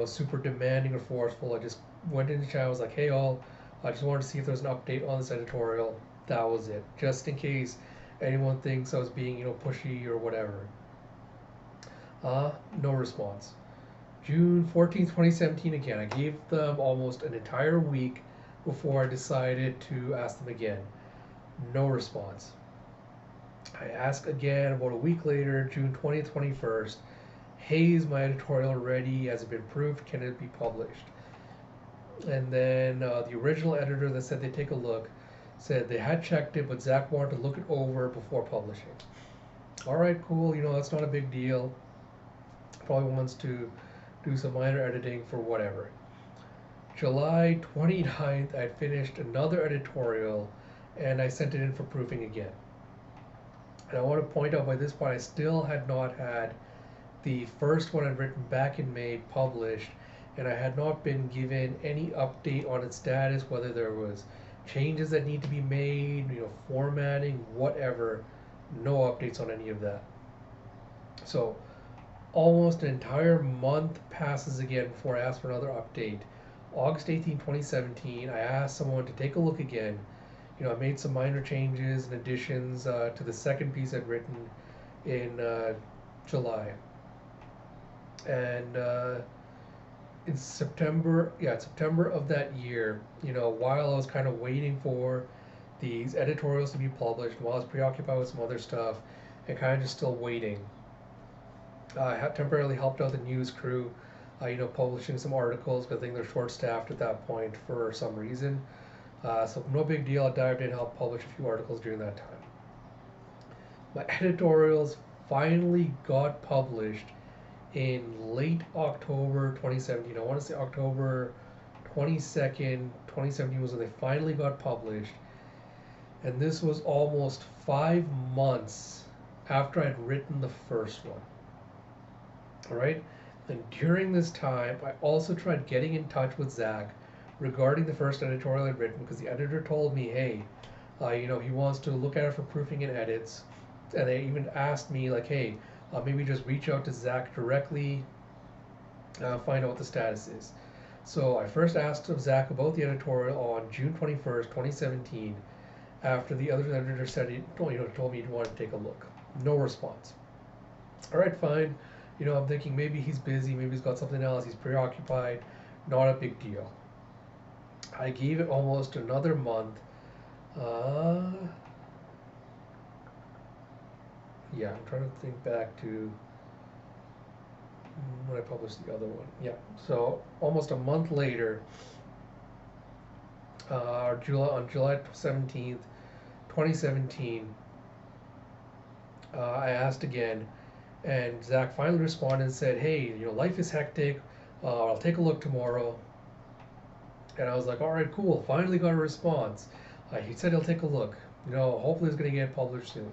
super demanding or forceful. I just went into the chat. I was like, hey, all, I just wanted to see if there's an update on this editorial. That was it. Just in case anyone thinks I was being, pushy or whatever. No response. June 14th, 2017, again. I gave them almost an entire week before I decided to ask them again. No response. I asked again about a week later, June 20th, 21st. Hey, is my editorial ready? Has it been proofed? Can it be published? And then the original editor that said they'd take a look said they had checked it, but Zach wanted to look it over before publishing. All right, cool. That's not a big deal. Probably wants to do some minor editing for whatever. July 29th, I finished another editorial and I sent it in for proofing again. And I want to point out by this point, I still had not had the first one I'd written back in May published, and I had not been given any update on its status, whether there was changes that need to be made, formatting, whatever. No updates on any of that. So almost an entire month passes again before I ask for another update. August 18, 2017, I asked someone to take a look again. I made some minor changes and additions to the second piece I'd written in July. And in September of that year, while I was kind of waiting for these editorials to be published, while I was preoccupied with some other stuff, and kind of just still waiting, I had temporarily helped out the news crew, publishing some articles, because I think they're short-staffed at that point for some reason. So no big deal. I dived in and helped publish a few articles during that time. My editorials finally got published in late October 2017. I want to say October 22nd, 2017 was when they finally got published. And this was almost 5 months after I'd written the first one. All right? And during this time, I also tried getting in touch with Zach regarding the first editorial I'd written, because the editor told me, hey, he wants to look at it for proofing and edits. And they even asked me, like, hey, maybe just reach out to Zach directly, find out what the status is. So I first asked of Zach about the editorial on June 21st, 2017, after the other editor said told me he wanted to take a look. No response. All right, fine. I'm thinking maybe he's busy, maybe he's got something else, he's preoccupied. Not a big deal. I gave it almost another month. Yeah, I'm trying to think back to. when I published the other one. Yeah. So almost a month later, on July 17th, 2017, I asked again, and Zach finally responded and said, "Hey, life is hectic. I'll take a look tomorrow." And I was like, "All right, cool. Finally got a response." He said he'll take a look. Hopefully it's gonna get published soon.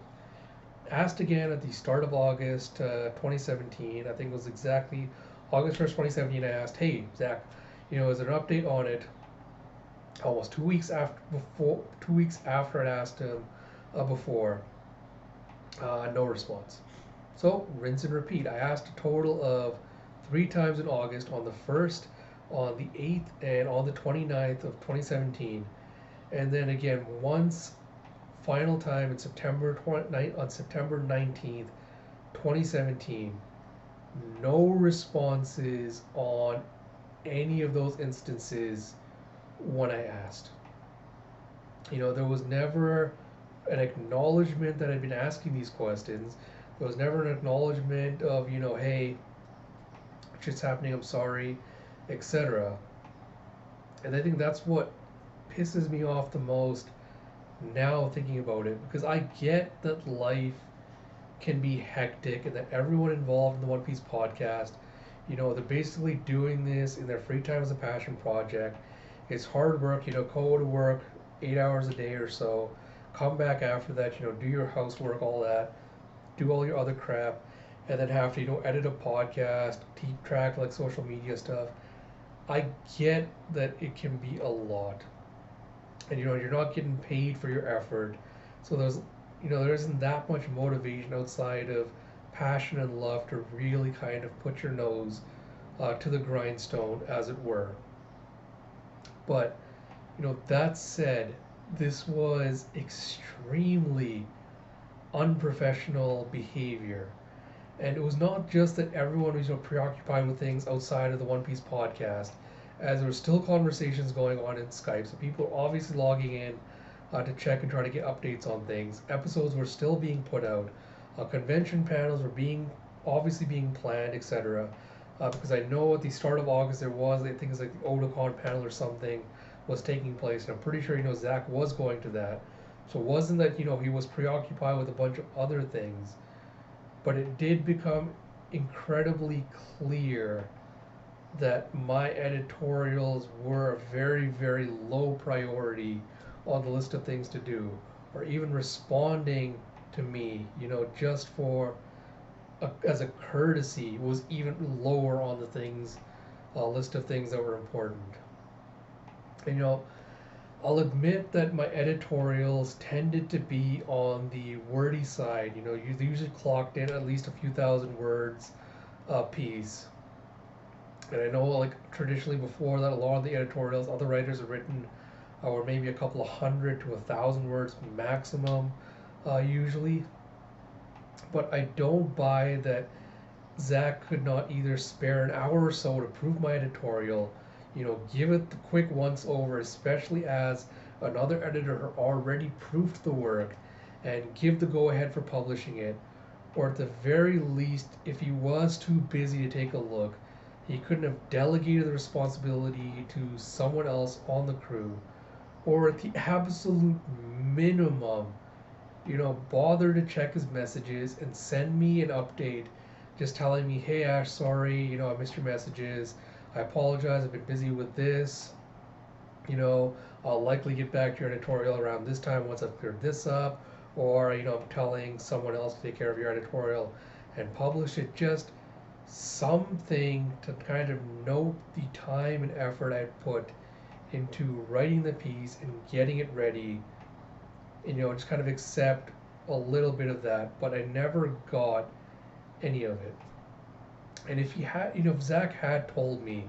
Asked again at the start of August 2017. I think it was exactly August 1st, 2017. I asked, "Hey, Zach, is there an update on it?" Almost 2 weeks after before 2 weeks after I asked him before, no response. So rinse and repeat. I asked a total of 3 times in August, on the 1st, on the 8th, and on the 29th of 2017, and then again once, final time in September 19th, 2017. No responses on any of those instances when I asked. There was never an acknowledgement that I'd been asking these questions. There was never an acknowledgement of, hey, shit's happening, I'm sorry, etc. And I think that's what pisses me off the most now thinking about it, because I get that life can be hectic and that everyone involved in the One Piece podcast, they're basically doing this in their free time as a passion project. It's hard work, go to work 8 hours a day or so, come back after that, do your housework, all that, do all your other crap, and then have to, edit a podcast, keep track of like social media stuff. I get that it can be a lot. And you're not getting paid for your effort. So there isn't that much motivation outside of passion and love to really kind of put your nose to the grindstone, as it were. But that said, this was extremely unprofessional behavior. And it was not just that everyone was preoccupied with things outside of the One Piece podcast, as there were still conversations going on in Skype. So people were obviously logging in to check and try to get updates on things. Episodes were still being put out. Convention panels were obviously being planned, etc. Because I know at the start of August there was, I think it's like the Otakon panel or something was taking place, and I'm pretty sure Zach was going to that. So it wasn't that he was preoccupied with a bunch of other things, but it did become incredibly clear that my editorials were a very, very low priority on the list of things to do, or even responding to me, just for as a courtesy, was even lower on the things list of things that were important. And I'll admit that my editorials tended to be on the wordy side. You usually clocked in at least a few thousand words a piece. And I know, like, traditionally before that, a lot of the editorials other writers have written were maybe a couple of hundred to 1,000 words maximum, usually. But I don't buy that Zach could not either spare an hour or so to prove my editorial, give it the quick once over, especially as another editor already proofed the work, and give the go ahead for publishing it. Or at the very least, if he was too busy to take a look, he couldn't have delegated the responsibility to someone else on the crew. Or at the absolute minimum, bother to check his messages and send me an update just telling me, "Hey Ash, sorry, I missed your messages. I apologize, I've been busy with this. I'll likely get back to your editorial around this time once I've cleared this up." Or, I'm telling someone else to take care of your editorial and publish it. Just something to kind of note the time and effort I put into writing the piece and getting it ready, and just kind of accept a little bit of that. But I never got any of it. And if Zach had told me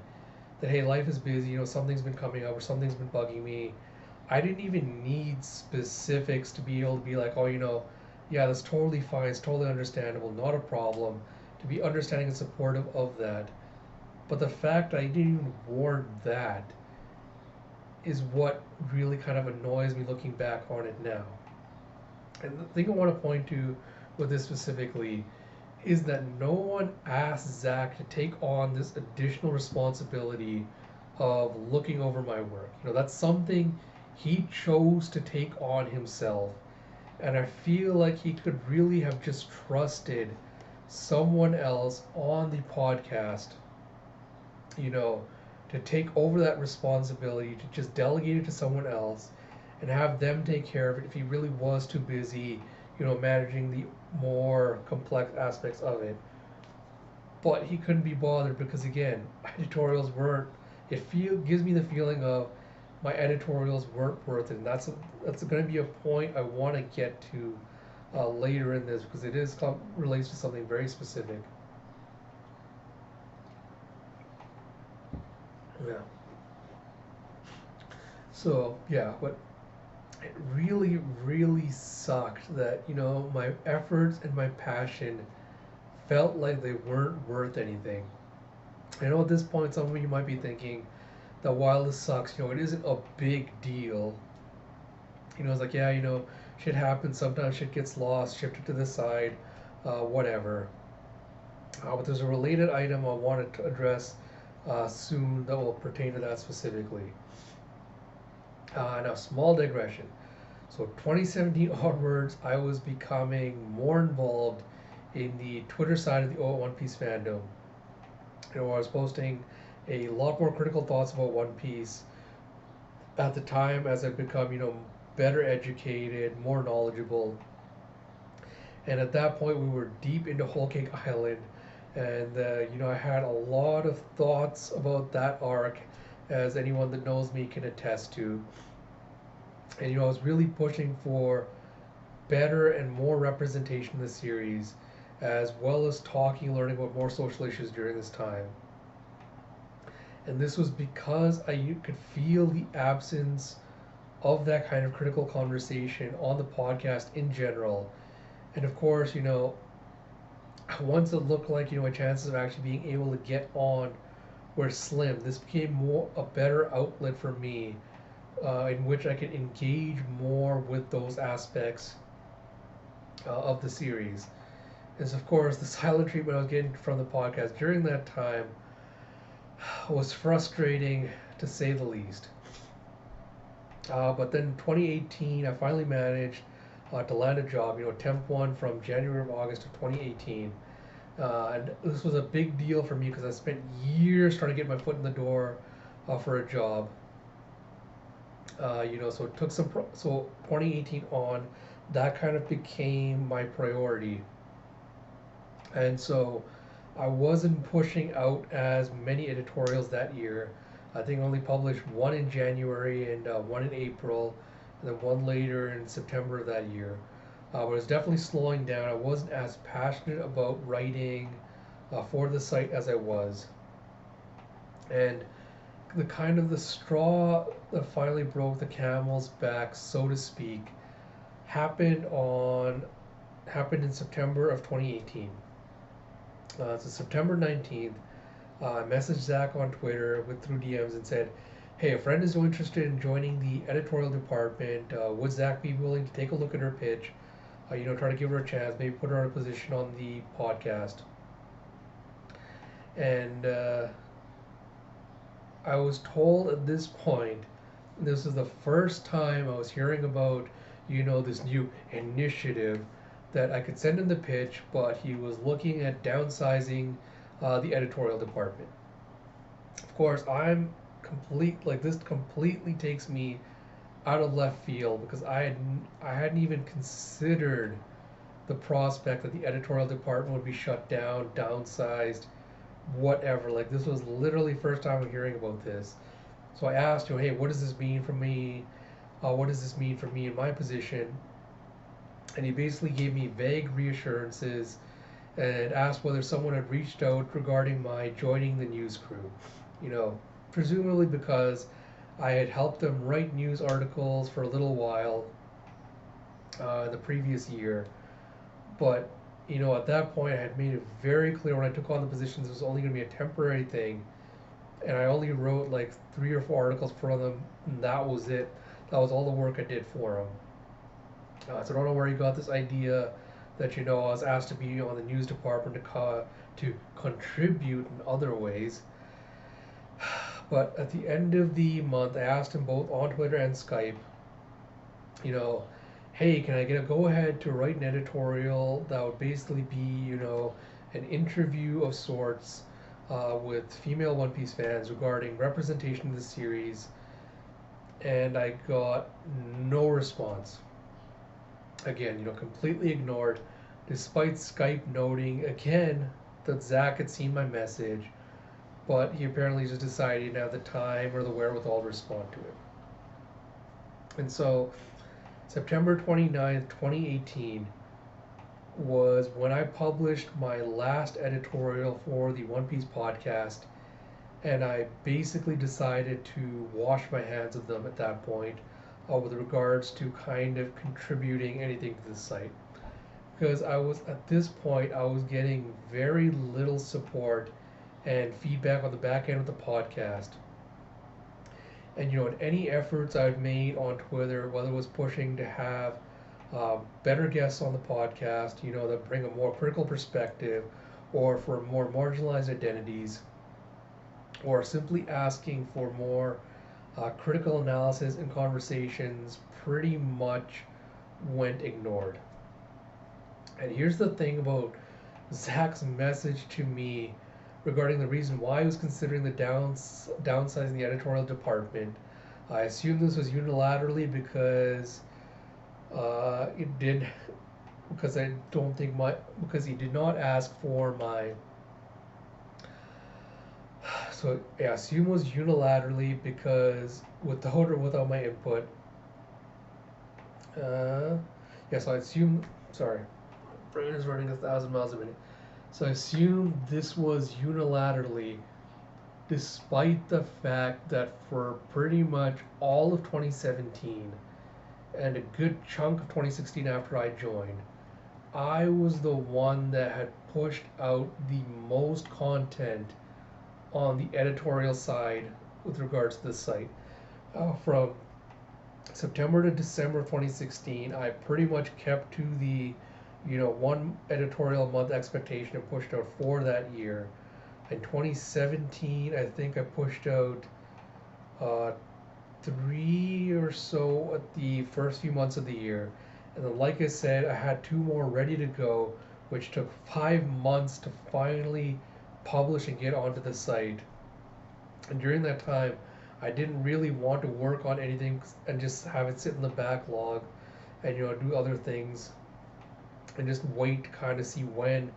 that, hey, life is busy, something's been coming up or something's been bugging me, I didn't even need specifics to be able to be like, oh, yeah, that's totally fine, it's totally understandable, not a problem, to be understanding and supportive of that. But the fact I didn't even warn that is what really kind of annoys me looking back on it now. And the thing I want to point to with this specifically is that no one asked Zach to take on this additional responsibility of looking over my work. That's something he chose to take on himself. And I feel like he could really have just trusted someone else on the podcast, you know, to take over that responsibility, to just delegate it to someone else and have them take care of it if he really was too busy, managing the more complex aspects of it. But he couldn't be bothered because, again, editorials weren't. Gives me the feeling of my editorials weren't worth it, and that's going to be a point I want to get to later in this because relates to something very specific. Yeah. So yeah, but it really, really sucked that my efforts and my passion felt like they weren't worth anything. I know at this point some of you might be thinking that while this sucks, it isn't a big deal. It's like, yeah, shit happens. Sometimes shit gets lost, shifted to the side, whatever. But there's a related item I wanted to address soon that will pertain to that specifically. Now, small digression. So 2017 onwards, I was becoming more involved in the Twitter side of the One Piece fandom. I was posting a lot more critical thoughts about One Piece at the time as I've become, better educated, more knowledgeable. And at that point, we were deep into Whole Cake Island, and I had a lot of thoughts about that arc, as anyone that knows me can attest to. And I was really pushing for better and more representation in the series, as well as learning about more social issues during this time. And this was because I could feel the absence of that kind of critical conversation on the podcast in general. And of course, once it looked like, my chances of actually being able to get on were slim, this became a better outlet for me in which I could engage more with those aspects of the series. Is of course the silent treatment I was getting from the podcast during that time was frustrating to say the least. But then in 2018, I finally managed to land a job, temp one from January of August of 2018. And this was a big deal for me because I spent years trying to get my foot in the door for a job. So it took so 2018 on, that kind of became my priority. And so I wasn't pushing out as many editorials that year. I think I only published one in January and one in April, and then one later in September of that year. But it was definitely slowing down. I wasn't as passionate about writing for the site as I was. And the straw that finally broke the camel's back, so to speak, happened in September of 2018. So September 19th, I messaged Zach on Twitter through DMs and said, hey, a friend is interested in joining the editorial department. Would Zach be willing to take a look at her pitch? Try to give her a chance, maybe put her in a position on the podcast. And I was told at this point, this is the first time I was hearing about, this new initiative, that I could send him the pitch, but he was looking at downsizing the editorial department. Of course, this completely takes me out of left field because I hadn't even considered the prospect that the editorial department would be shut down, downsized, whatever. Like, this was literally the first time I'm hearing about this. So I asked him, hey, what does this mean for me? What does this mean for me in my position? And he basically gave me vague reassurances and asked whether someone had reached out regarding my joining the news crew. Presumably because I had helped them write news articles for a little while the previous year. But, at that point, I had made it very clear when I took on the position this was only going to be a temporary thing. And I only wrote like 3 or 4 articles for them, and that was it. That was all the work I did for them. So I don't know where he got this idea that I was asked to be on the news department to contribute in other ways. But at the end of the month, I asked him both on Twitter and Skype, you know, hey, can I get a go ahead to write an editorial that would basically be, an interview of sorts with female One Piece fans regarding representation of the series, and I got no response. Again, completely ignored, despite Skype noting again that Zach had seen my message, but he apparently just decided he didn't have the time or the wherewithal to respond to it. And so, September 29th, 2018 was when I published my last editorial for the One Piece podcast, and I basically decided to wash my hands of them at that point with regards to kind of contributing anything to the site. Because at this point, I was getting very little support and feedback on the back end of the podcast. And in any efforts I've made on Twitter, whether it was pushing to have better guests on the podcast, that bring a more critical perspective, or for more marginalized identities, or simply asking for more critical analysis and conversations, pretty much went ignored. And here's the thing about Zach's message to me regarding the reason why he was considering the downsizing the editorial department. I assume this was unilaterally because it did, because I don't think because he did not ask for my. So I assume it was unilaterally because without or without my input. Yeah, so I assume. Sorry, brain is running 1,000 miles a minute. So I assume this was unilaterally, despite the fact that for pretty much all of 2017 and a good chunk of 2016 after I joined, I was the one that had pushed out the most content on the editorial side with regards to the site. From September to December of 2016, I pretty much kept to the one editorial a month expectation and pushed out 4 that year. In 2017, I think I pushed out 3 or so at the first few months of the year. And then, like I said, I had 2 more ready to go, which took 5 months to finally publish and get onto the site. And during that time, I didn't really want to work on anything and just have it sit in the backlog and do other things and just wait to kind of see when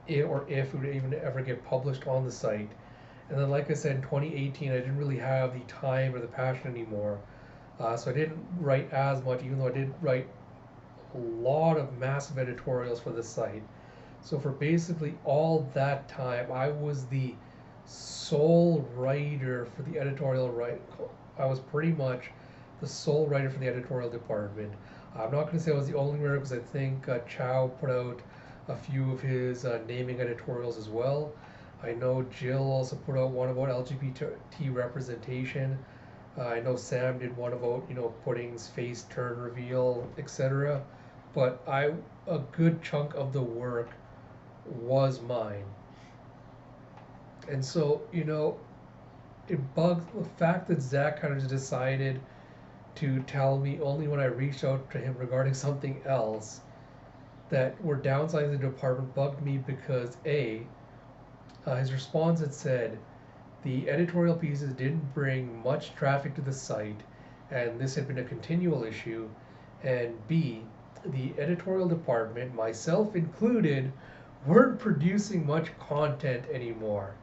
it or if it would even ever get published on the site. And then, like I said, in 2018, I didn't really have the time or the passion anymore. So I didn't write as much, even though I did write a lot of massive editorials for the site. So for basically all that time, I was the sole writer for the editorial I was pretty much the sole writer for the editorial department. I'm not going to say I was the only writer because I think Chow put out a few of his naming editorials as well. I know Jill also put out one about LGBT representation. I know Sam did one about putting face turn reveal, etc. But a good chunk of the work was mine. And so it bugs the fact that Zach kind of just decided to tell me only when I reached out to him regarding something else that we're downsizing the department bugged me because his response had said the editorial pieces didn't bring much traffic to the site and this had been a continual issue, and B, the editorial department, myself included, weren't producing much content anymore.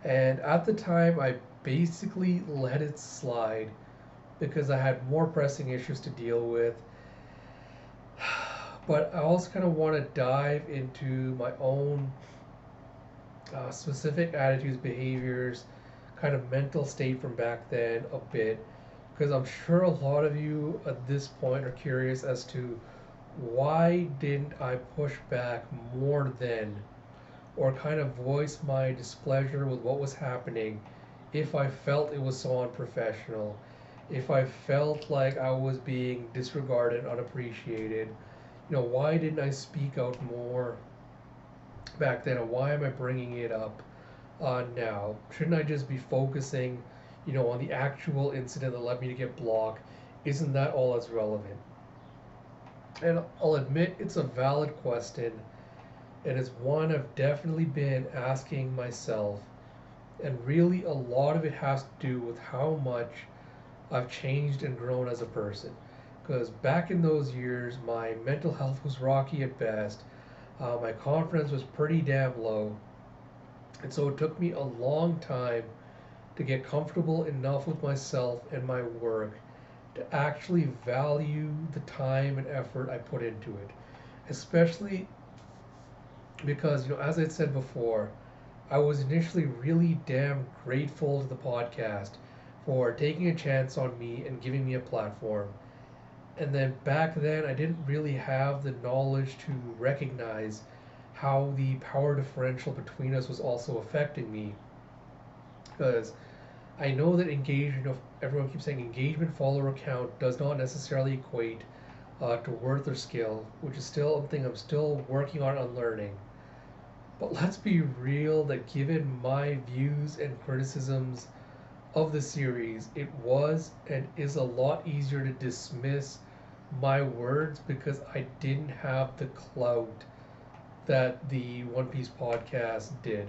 And at the time I basically let it slide because I had more pressing issues to deal with. But I also kind of want to dive into my own specific attitudes, behaviors, kind of mental state from back then a bit, because I'm sure a lot of you at this point are curious as to why didn't I push back more then, or kind of voice my displeasure with what was happening if I felt it was so unprofessional, if I felt like I was being disregarded, unappreciated, why didn't I speak out more back then, and why am I bringing it up now? Shouldn't I just be focusing, on the actual incident that led me to get blocked? Isn't that all that's relevant? And I'll admit it's a valid question, and it's one I've definitely been asking myself. And really, a lot of it has to do with how much I've changed and grown as a person. Because back in those years, my mental health was rocky at best, my confidence was pretty damn low, and so it took me a long time to get comfortable enough with myself and my work to actually value the time and effort I put into it. Especially because, as I said before, I was initially really damn grateful to the podcast for taking a chance on me and giving me a platform. And then back then, I didn't really have the knowledge to recognize how the power differential between us was also affecting me. Because I know that engagement, everyone keeps saying engagement follower count does not necessarily equate to worth or skill, which is still something I'm still working on unlearning. But let's be real that given my views and criticisms of the series, it was and is a lot easier to dismiss my words because I didn't have the clout that the One Piece podcast did.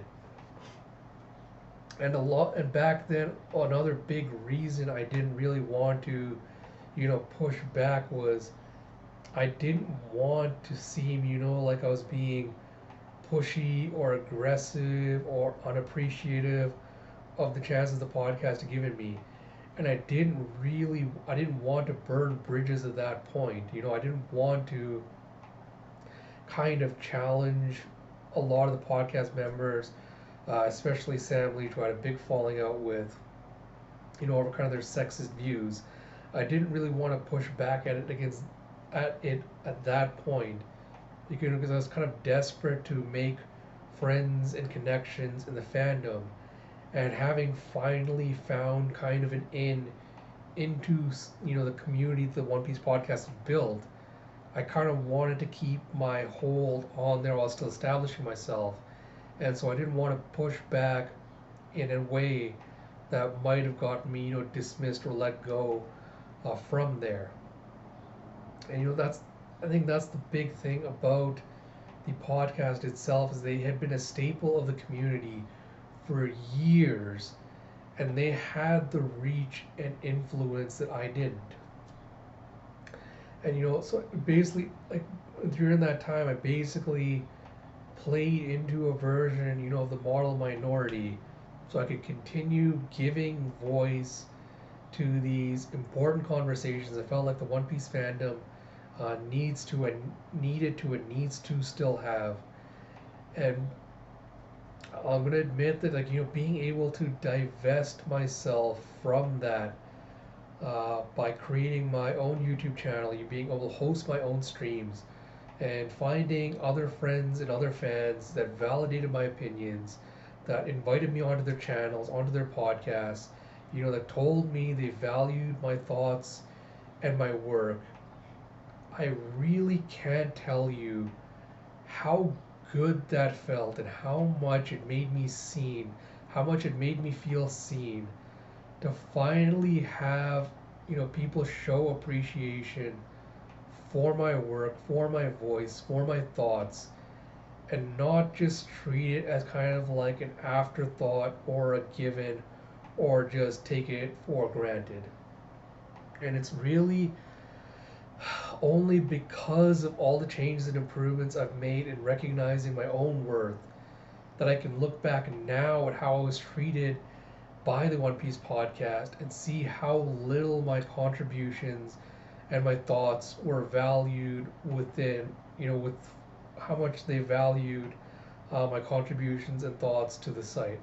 And back then, another big reason I didn't really want to, push back was I didn't want to seem, like I was being pushy or aggressive or unappreciative of the chances the podcast had given me. And I didn't want to burn bridges at that point. I didn't want to kind of challenge a lot of the podcast members, especially Sam Leach, who I had a big falling out with, over kind of their sexist views. I didn't really want to push back at that point, because I was kind of desperate to make friends and connections in the fandom, and having finally found kind of an into the community that the One Piece podcast had built. I kind of wanted to keep my hold on there while still establishing myself, and so I didn't want to push back in a way that might have gotten me dismissed or let go from there. And that's I think that's the big thing about the podcast itself, is they had been a staple of the community for years, and they had the reach and influence that I didn't. And so basically, like, during that time, I basically played into a version, of the model minority, so I could continue giving voice to these important conversations. I felt like the One Piece fandom needed to and needs to still have. And I'm gonna admit that, like, being able to divest myself from that by creating my own YouTube channel, you being able to host my own streams, and finding other friends and other fans that validated my opinions, that invited me onto their channels, onto their podcasts, that told me they valued my thoughts and my work. I really can't tell you how good that felt, and how much it made me seen, how much it made me feel seen, to finally have people show appreciation for my work, for my voice, for my thoughts, and not just treat it as kind of like an afterthought or a given, or just take it for granted. And it's really only because of all the changes and improvements I've made in recognizing my own worth that I can look back now at how I was treated by the One Piece podcast and see how little my contributions and my thoughts were valued within, with how much they valued my contributions and thoughts to the site.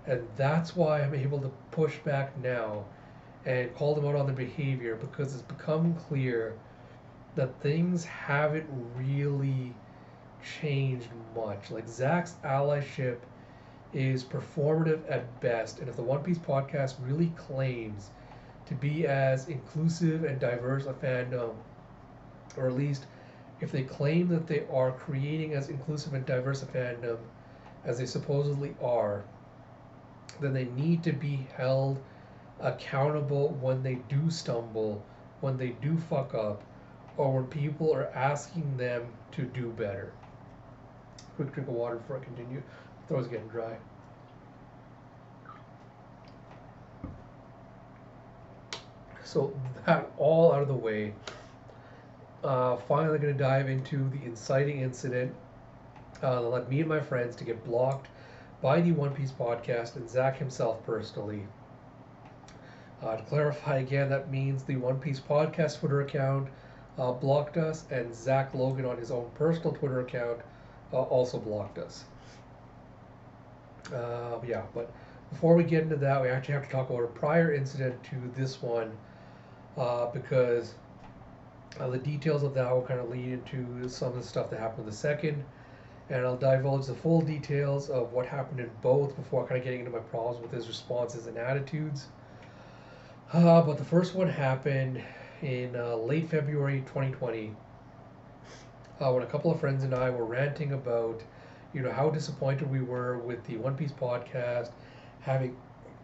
And that's why I'm able to push back now and call them out on their behavior, because it's become clear that things haven't really changed much. Like, Zach's allyship is performative at best, and if the One Piece podcast really claims to be as inclusive and diverse a fandom, or at least if they claim that they are creating as inclusive and diverse a fandom as they supposedly are, then they need to be held accountable when they do stumble, when they do fuck up, or when people are asking them to do better. Quick drink of water before I continue. Throat's getting dry. So that all out of the way, finally going to dive into the inciting incident that led me and my friends to get blocked by the One Piece podcast and Zach himself personally. To clarify again, that means the One Piece podcast Twitter account blocked us, and Zach Logan on his own personal Twitter account also blocked us. Yeah, but before we get into that, we actually have to talk about a prior incident to this one because the details of that will kind of lead into some of the stuff that happened in the second, and I'll divulge the full details of what happened in both before kind of getting into my problems with his responses and attitudes. But the first one happened in late February 2020 when a couple of friends and I were ranting about, how disappointed we were with the One Piece podcast having,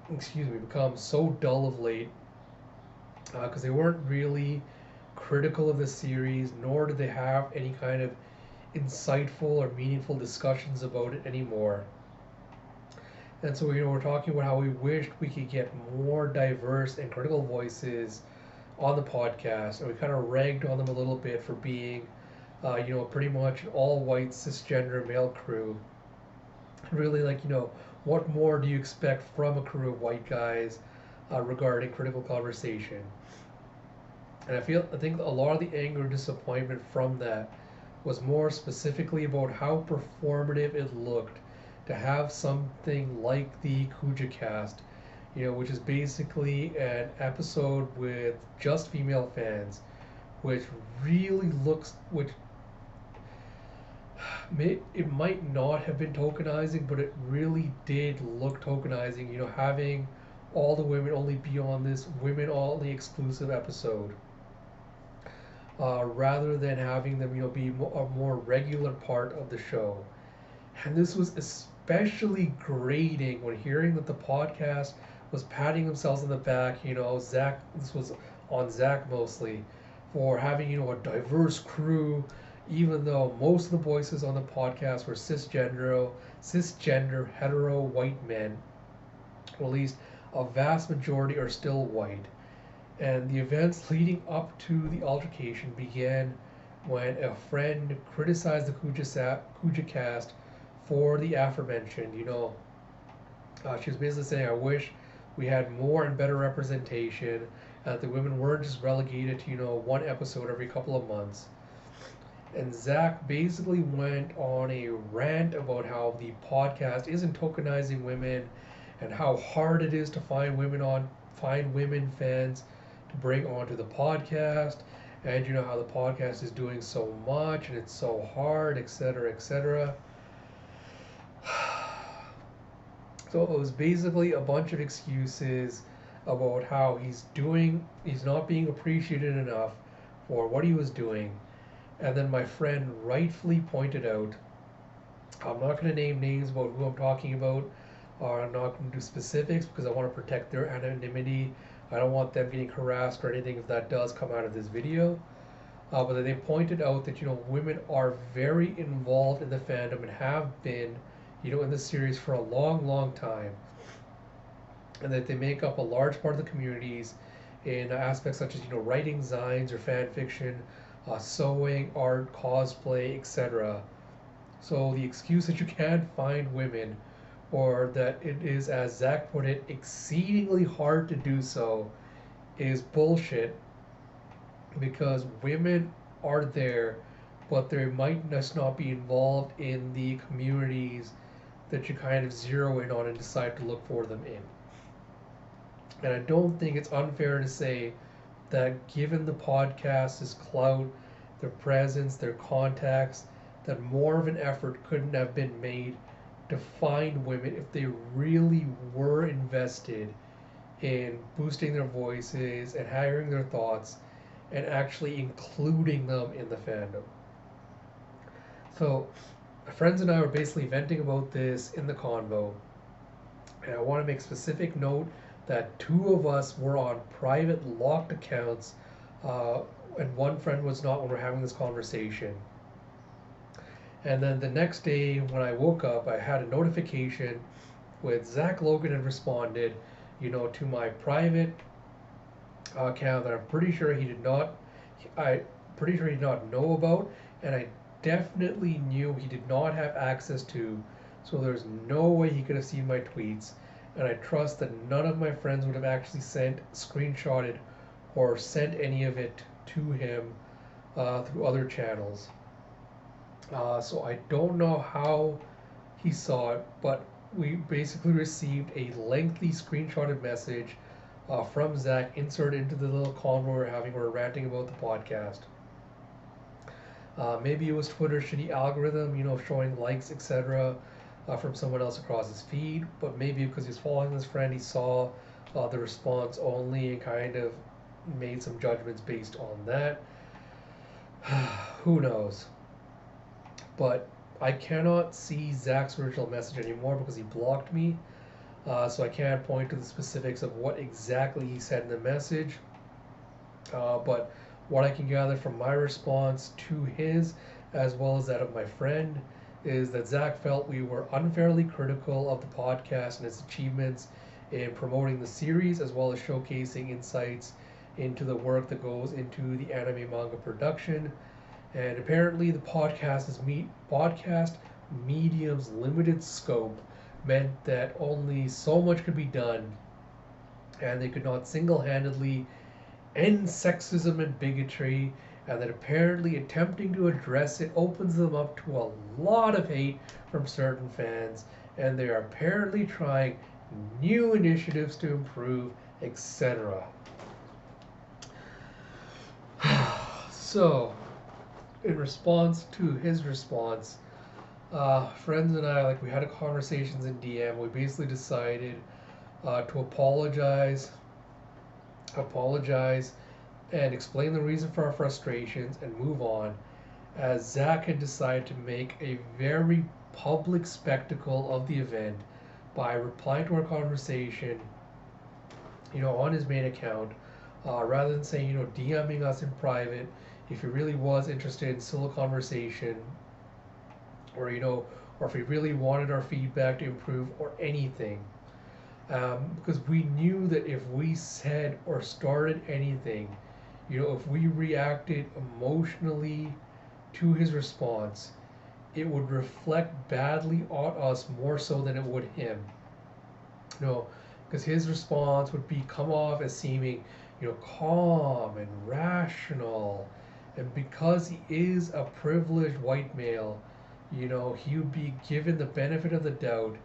become so dull of late because they weren't really critical of the series, nor did they have any kind of insightful or meaningful discussions about it anymore. And so, we're talking about how we wished we could get more diverse and critical voices on the podcast, and we kind of ragged on them a little bit for being, pretty much an all-white cisgender male crew. Really, what more do you expect from a crew of white guys regarding critical conversation? And I think a lot of the anger and disappointment from that was more specifically about how performative it looked to have something like the Kuja cast, which is basically an episode with just female fans, which really looks, it might not have been tokenizing, but it really did look tokenizing, having all the women only be on this women only exclusive episode. Rather than having them, be a more regular part of the show. And this was especially grating when hearing that the podcast was patting themselves on the back, Zach, this was on Zach mostly, for having, a diverse crew, even though most of the voices on the podcast were cisgender, hetero, white men, or at least a vast majority are still white. And the events leading up to the altercation began when a friend criticized the Kuja cast for the aforementioned. She was basically saying, I wish we had more and better representation, and that the women weren't just relegated to, one episode every couple of months. And Zach basically went on a rant about how the podcast isn't tokenizing women and how hard it is to find women fans to bring onto the podcast, and how the podcast is doing so much and it's so hard, etc., etc. So it was basically a bunch of excuses about how he's not being appreciated enough for what he was doing. And then my friend rightfully pointed out, I'm not going to name names about who I'm talking about, or I'm not going to do specifics because I want to protect their anonymity. I don't want them getting harassed or anything if that does come out of this video. But they pointed out that, women are very involved in the fandom and have been, in the series for a long, long time. And that they make up a large part of the communities in aspects such as, writing zines or fan fiction, sewing, art, cosplay, etc. So the excuse that you can't find women, or that it is, as Zach put it, exceedingly hard to do so, is bullshit, because women are there, but they might just not be involved in the communities that you kind of zero in on and decide to look for them in. And I don't think it's unfair to say that given the podcast's clout, their presence, their contacts, that more of an effort couldn't have been made to find women if they really were invested in boosting their voices and hearing their thoughts and actually including them in the fandom. So my friends and I were basically venting about this in the convo, and I want to make specific note that two of us were on private locked accounts, uh, and one friend was not when we're having this conversation. And then the next day, when I woke up, I had a notification with Zach Logan had responded, to my private account that I'm pretty sure he did not, I pretty sure he did not know about, and I definitely knew he did not have access to. So there's no way he could have seen my tweets, and I trust that none of my friends would have actually sent, screenshotted, or sent any of it to him through other channels. So I don't know how he saw it, but we basically received a lengthy screenshotted message from Zach inserted into the little convo we're having. We're ranting about the podcast. Maybe it was Twitter's shitty algorithm, showing likes, etc., from someone else across his feed. But maybe because he's following this friend, he saw the response only and kind of made some judgments based on that. Who knows? But I cannot see Zach's original message anymore because he blocked me. So I can't point to the specifics of what exactly he said in the message. But what I can gather from my response to his, as well as that of my friend, is that Zach felt we were unfairly critical of the podcast and its achievements in promoting the series, as well as showcasing insights into the work that goes into the anime manga production. And apparently, the podcast medium's limited scope meant that only so much could be done, and they could not single-handedly end sexism and bigotry, and that apparently attempting to address it opens them up to a lot of hate from certain fans, and they are apparently trying new initiatives to improve, etc. So, in response to his response, friends and I, we had a conversations in DM. We basically decided to apologize, and explain the reason for our frustrations and move on, as Zach had decided to make a very public spectacle of the event by replying to our conversation, on his main account, rather than saying, DMing us in private if he really was interested in still a conversation, or if he really wanted our feedback to improve or anything. Because we knew that if we said or started anything, if we reacted emotionally to his response, it would reflect badly on us more so than it would him. Because his response would come off as seeming, calm and rational, and because he is a privileged white male, he would be given the benefit of the doubt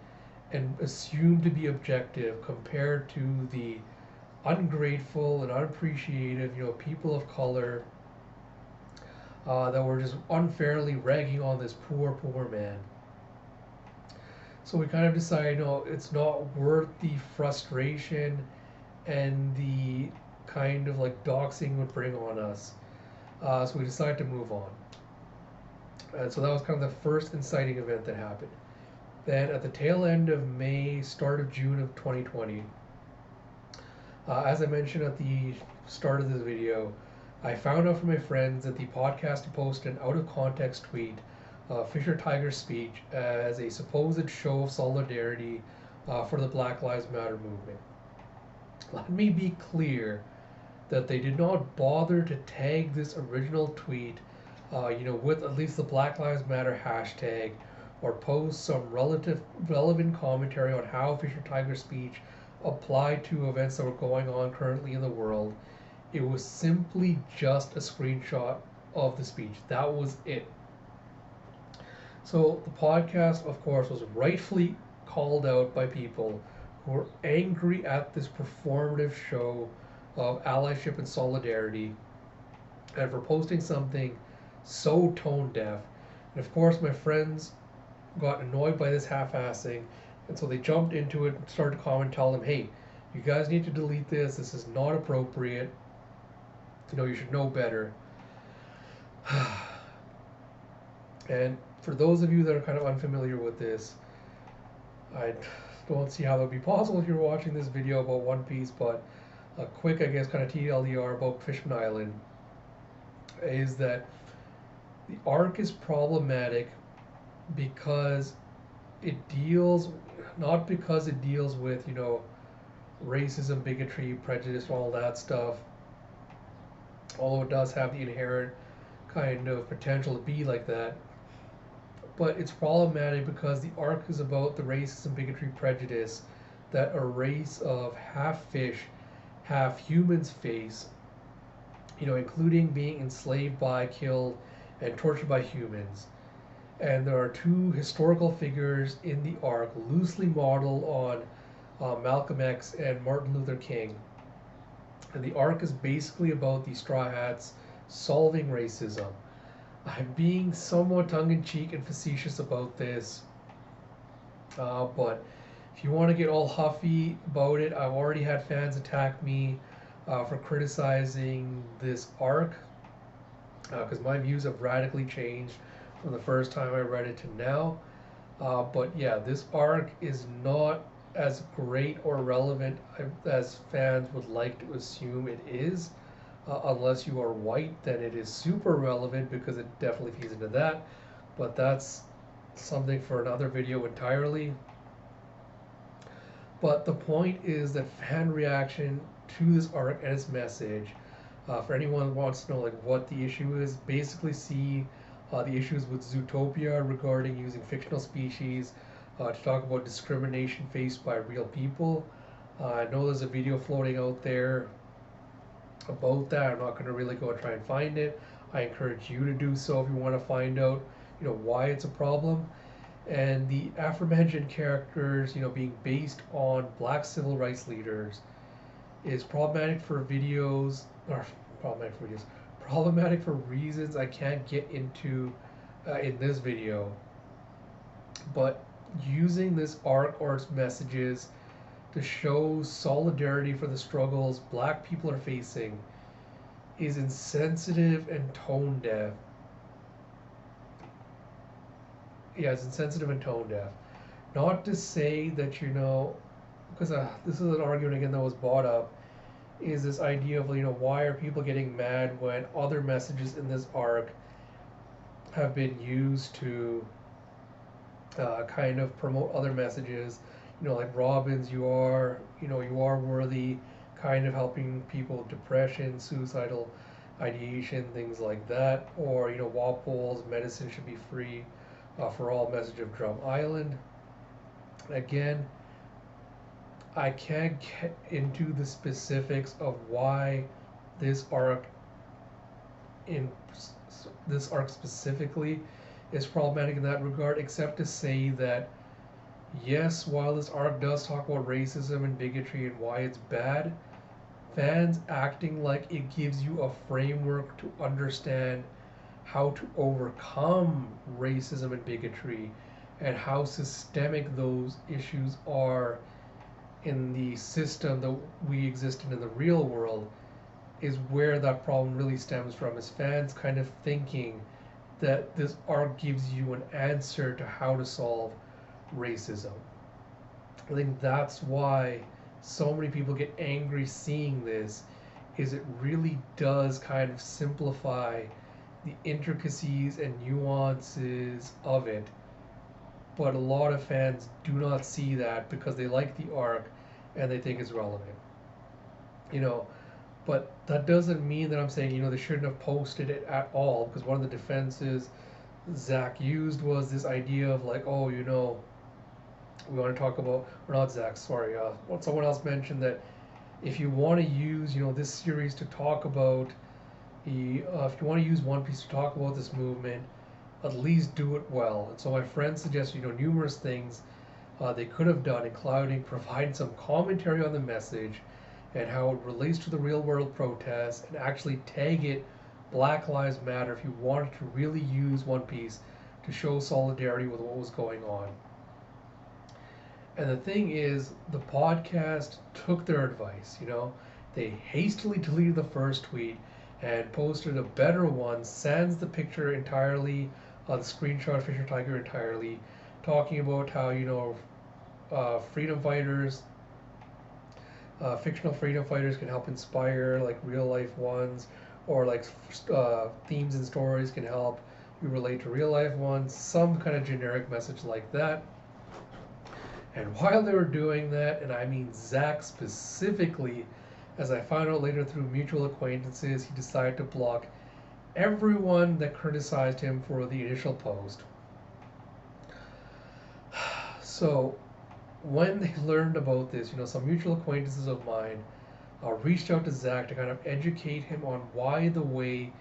and assumed to be objective compared to the ungrateful and unappreciative, people of color that were just unfairly ragging on this poor man. So we kind of decided, it's not worth the frustration and the kind of doxing would bring on us. So we decided to move on. And so that was kind of the first inciting event that happened. Then at the tail end of May, start of June of 2020, as I mentioned at the start of this video, I found out from my friends that the podcast had posted an out-of-context tweet, Fisher Tiger's speech, as a supposed show of solidarity for the Black Lives Matter movement. Let me be clear that they did not bother to tag this original tweet, with at least the Black Lives Matter hashtag, or post some relevant commentary on how Fisher Tiger's speech applied to events that were going on currently in the world. It was simply just a screenshot of the speech. That was it. So the podcast, of course, was rightfully called out by people who were angry at this performative show of allyship and solidarity, and for posting something so tone deaf. And of course, my friends got annoyed by this half-assing, and so they jumped into it and started to comment, tell them, hey, you guys need to delete this. This is not appropriate. You should know better. And For those of you that are kind of unfamiliar with this, I don't see how that would be possible if you're watching this video about One Piece, but a quick, I guess, kind of TLDR about Fishman Island is that the arc is problematic because it deals, not because it deals with, racism, bigotry, prejudice, all that stuff, although it does have the inherent kind of potential to be like that. But it's problematic because the arc is about the racism, bigotry, prejudice that a race of half fish, half humans face, including being enslaved by, killed, and tortured by humans. And there are two historical figures in the arc loosely modeled on Malcolm X and Martin Luther King. And the arc is basically about the Straw Hats solving racism. I'm being somewhat tongue-in-cheek and facetious about this, but if you want to get all huffy about it, I've already had fans attack me for criticizing this arc, because my views have radically changed from the first time I read it to now. But yeah, this arc is not as great or relevant as fans would like to assume it is. Unless you are white, then it is super relevant because it definitely feeds into that. But that's something for another video entirely. But the point is that fan reaction to this arc and its message, for anyone who wants to know like what the issue is, basically see the issues with Zootopia regarding using fictional species to talk about discrimination faced by real people. I know there's a video floating out there about that. I'm not going to really go and try and find it. I encourage you to do so if you want to find out, why it's a problem. And the aforementioned characters, being based on black civil rights leaders is problematic for videos, or problematic for reasons I can't get into in this video. But using this arc or its messages to show solidarity for the struggles black people are facing is insensitive and tone deaf. Yeah, it's insensitive and tone deaf. Not to say that, because this is an argument again that was brought up, is this idea of, why are people getting mad when other messages in this arc have been used to kind of promote other messages, like Robin's you are worthy, kind of helping people with depression, suicidal ideation, things like that, or Walpole's medicine should be free for all, message of Drum Island. Again, I can't get into the specifics of why this arc specifically is problematic in that regard, except to say that yes, while this arc does talk about racism and bigotry and why it's bad, fans acting like it gives you a framework to understand how to overcome racism and bigotry and how systemic those issues are in the system that we exist in the real world is where that problem really stems from, is fans kind of thinking that this arc gives you an answer to how to solve racism. I think that's why so many people get angry seeing this, is it really does kind of simplify the intricacies and nuances of it. But a lot of fans do not see that because they like the arc and they think it's relevant. But that doesn't mean that I'm saying, they shouldn't have posted it at all, because one of the defenses Zach used was this idea of like, oh, we want to talk about, or not Zach, sorry, someone else mentioned that if you want to use, this series to talk about if you want to use One Piece to talk about this movement, at least do it well. And so my friend suggested, numerous things they could have done, including provide some commentary on the message and how it relates to the real world protests, and actually tag it Black Lives Matter if you wanted to really use One Piece to show solidarity with what was going on. And the thing is, the podcast took their advice, They hastily deleted the first tweet and posted a better one, sans the picture entirely the screenshot Fisher Tiger entirely, talking about how, freedom fighters, fictional freedom fighters can help inspire like real life ones, or like themes and stories can help you relate to real life ones, some kind of generic message like that. And while they were doing that, and I mean Zach specifically, as I found out later through mutual acquaintances, he decided to block everyone that criticized him for the initial post. So when they learned about this, some mutual acquaintances of mine reached out to Zach to kind of educate him on why the way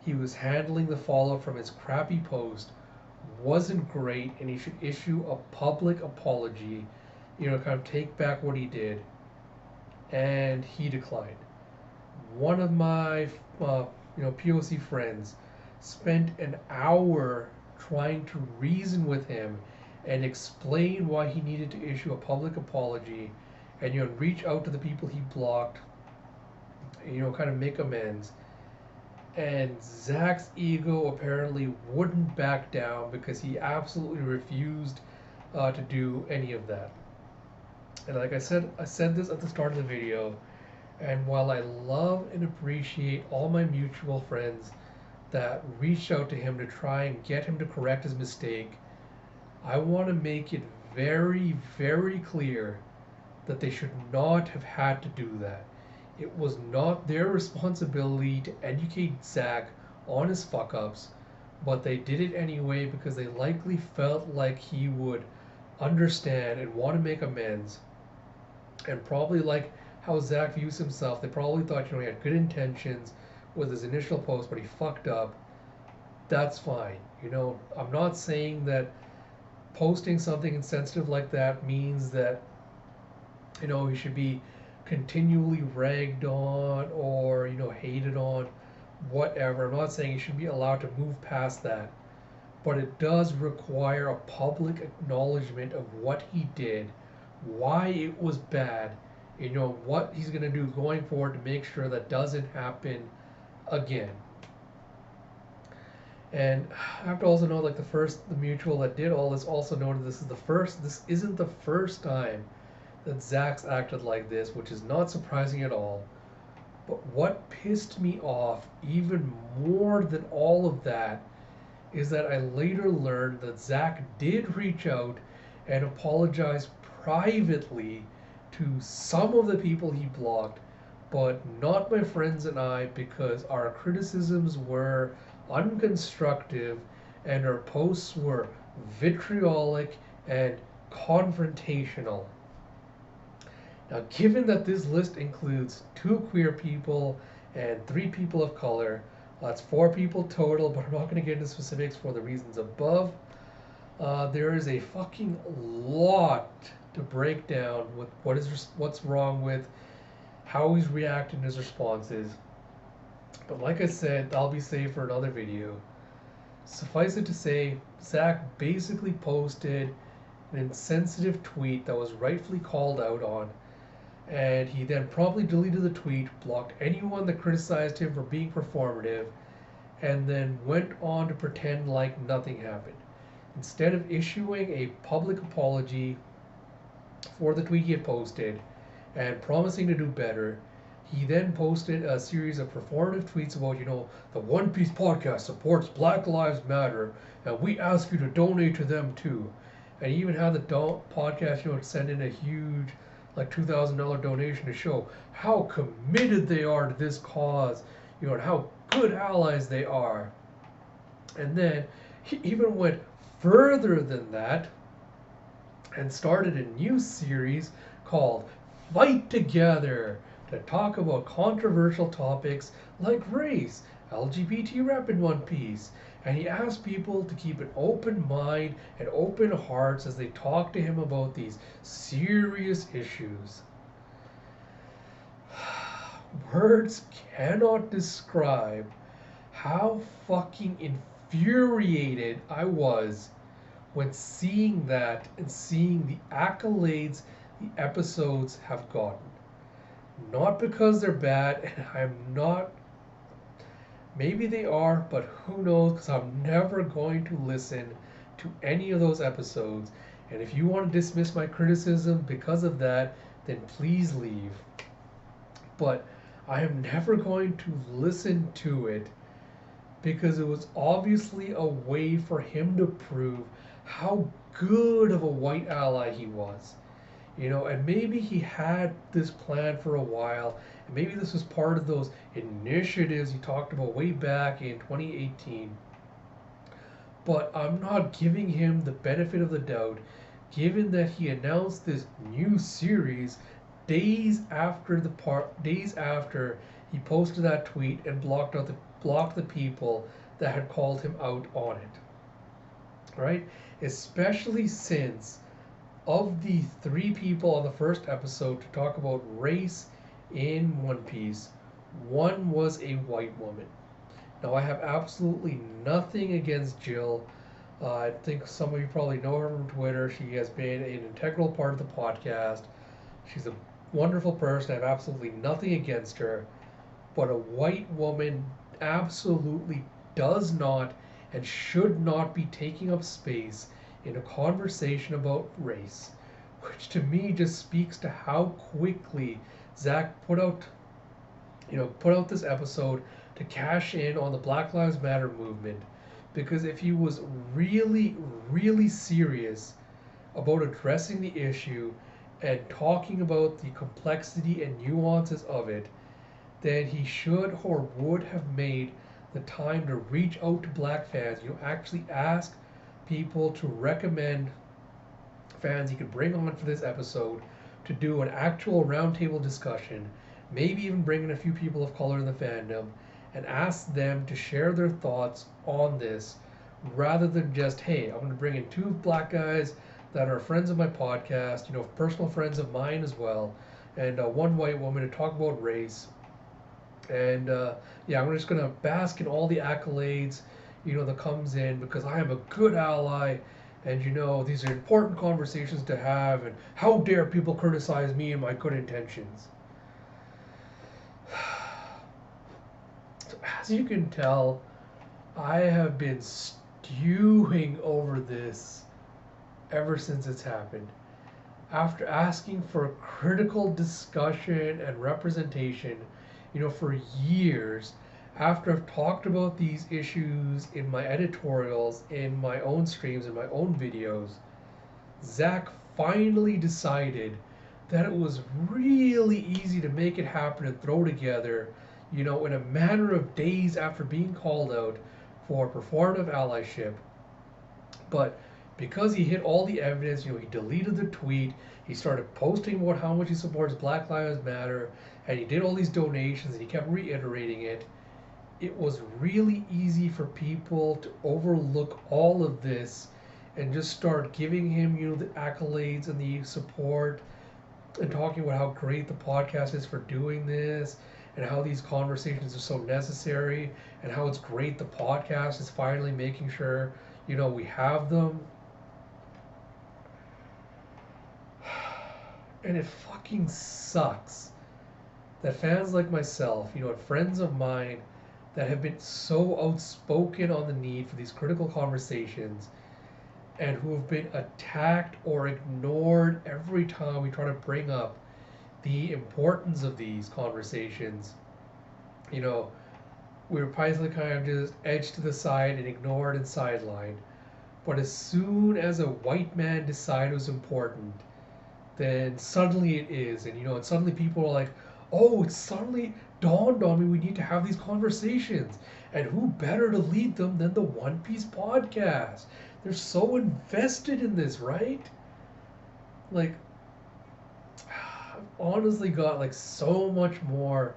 he was handling the fallout from his crappy post wasn't great, and he should issue a public apology, kind of take back what he did. And he declined. One of my, POC friends spent an hour trying to reason with him and explain why he needed to issue a public apology and reach out to the people he blocked, kind of make amends. And Zach's ego apparently wouldn't back down because he absolutely refused to do any of that. And like I said this at the start of the video, and while I love and appreciate all my mutual friends that reached out to him to try and get him to correct his mistake, I want to make it very, very clear that they should not have had to do that. It was not their responsibility to educate Zach on his fuck ups, but they did it anyway because they likely felt like he would understand and want to make amends. And probably like how Zach views himself, they probably thought, he had good intentions with his initial post, but he fucked up. That's fine. I'm not saying that posting something insensitive like that means that, he should be continually ragged on or, hated on, whatever. I'm not saying he should be allowed to move past that. But it does require a public acknowledgement of what he did, why it was bad, what he's going to do going forward to make sure that doesn't happen again. And I have to also note, like the mutual that did all this also noted this isn't the first time that Zach's acted like this, which is not surprising at all. But what pissed me off even more than all of that is that I later learned that Zach did reach out and apologize privately to some of the people he blocked, but not my friends and I, because our criticisms were unconstructive and our posts were vitriolic and confrontational. Now, given that this list includes 2 queer people and 3 people of color, that's 4 people total, but I'm not going to get into specifics for the reasons above. There is a fucking lot to break down with what's wrong with how he's reacting to his responses. But like I said, I'll be saved for another video. Suffice it to say, Zach basically posted an insensitive tweet that was rightfully called out on, and he then promptly deleted the tweet, blocked anyone that criticized him for being performative, and then went on to pretend like nothing happened. Instead of issuing a public apology for the tweet he had posted and promising to do better, he then posted a series of performative tweets about, the One Piece podcast supports Black Lives Matter, and we ask you to donate to them too. And he even had the podcast, send in a huge, like $2,000 donation to show how committed they are to this cause, and how good allies they are. And then he even went further than that and started a new series called Fight Together to talk about controversial topics like race, LGBT rep in One Piece. And he asked people to keep an open mind and open hearts as they talk to him about these serious issues. Words cannot describe how fucking infuriated I was when seeing that and seeing the accolades the episodes have gotten. Not because they're bad, and I'm not Maybe they are, but who knows? Because I'm never going to listen to any of those episodes. And if you want to dismiss my criticism because of that, then please leave. But I am never going to listen to it because it was obviously a way for him to prove how good of a white ally he was. And maybe he had this plan for a while, and maybe this was part of those initiatives he talked about way back in 2018. But I'm not giving him the benefit of the doubt, given that he announced this new series days after he posted that tweet and blocked the people that had called him out on it. Right? Especially since of the three people on the first episode to talk about race in One Piece, one was a white woman. Now, I have absolutely nothing against Jill. I think some of you probably know her from Twitter. She has been an integral part of the podcast. She's a wonderful person. I have absolutely nothing against her. But a white woman absolutely does not and should not be taking up space in a conversation about race, which to me just speaks to how quickly Zach put out this episode to cash in on the Black Lives Matter movement. Because if he was really, really serious about addressing the issue and talking about the complexity and nuances of it, then he should or would have made the time to reach out to black fans. Actually ask people to recommend fans he could bring on for this episode to do an actual roundtable discussion, maybe even bring in a few people of color in the fandom, and ask them to share their thoughts on this rather than just, hey, I'm going to bring in two black guys that are friends of my podcast, personal friends of mine as well, and one white woman to talk about race. And yeah, I'm just going to bask in all the accolades, that comes in because I am a good ally. And these are important conversations to have, and how dare people criticize me and my good intentions. So as you can tell, I have been stewing over this ever since it's happened. After asking for a critical discussion and representation, for years, after I've talked about these issues in my editorials, in my own streams, in my own videos, Zach finally decided that it was really easy to make it happen and throw together, in a matter of days after being called out for performative allyship. But because he hit all the evidence, he deleted the tweet, he started posting about how much he supports Black Lives Matter, and he did all these donations and he kept reiterating it. It was really easy for people to overlook all of this and just start giving him, the accolades and the support and talking about how great the podcast is for doing this and how these conversations are so necessary and how it's great the podcast is finally making sure, we have them. And it fucking sucks that fans like myself, and friends of mine that have been so outspoken on the need for these critical conversations and who have been attacked or ignored every time we try to bring up the importance of these conversations. We were basically kind of just edged to the side and ignored and sidelined. But as soon as a white man decided it was important, then suddenly it is. And suddenly people are like, oh, it suddenly dawned on me we need to have these conversations. And who better to lead them than the One Piece podcast? They're so invested in this, right? Like, I've honestly got so much more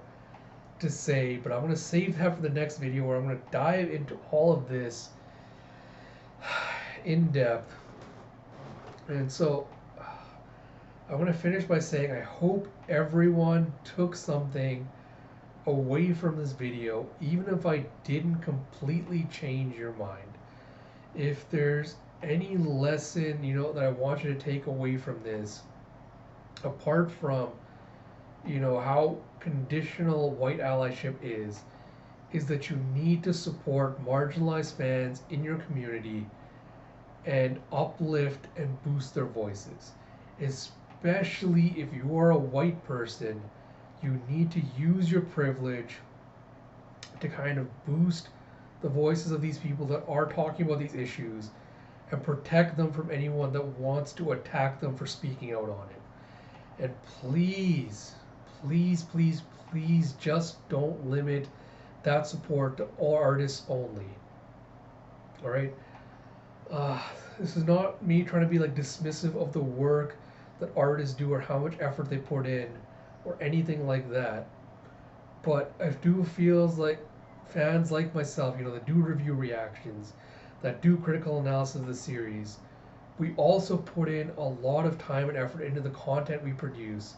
to say, but I'm going to save that for the next video where I'm going to dive into all of this in depth. And so I want to finish by saying I hope everyone took something away from this video, even if I didn't completely change your mind. If there's any lesson, that I want you to take away from this, apart from, how conditional white allyship is, is that you need to support marginalized fans in your community and uplift and boost their voices. Especially if you are a white person, you need to use your privilege to kind of boost the voices of these people that are talking about these issues and protect them from anyone that wants to attack them for speaking out on it. And please, please, please, please just don't limit that support to all artists only. All right? This is not me trying to be like dismissive of the work that artists do or how much effort they put in or anything like that. But I do feels like fans like myself, that do review reactions, that do critical analysis of the series, we also put in a lot of time and effort into the content we produce.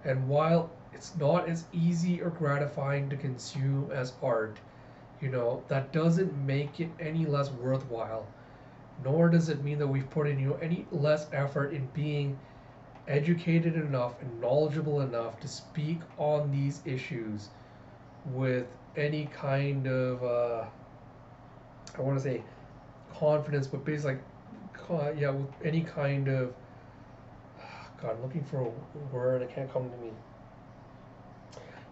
And while it's not as easy or gratifying to consume as art, that doesn't make it any less worthwhile. Nor does it mean that we've put in, any less effort in being educated enough and knowledgeable enough to speak on these issues with any kind of, I want to say confidence, but basically, with any kind of, God, I'm looking for a word, it can't come to me.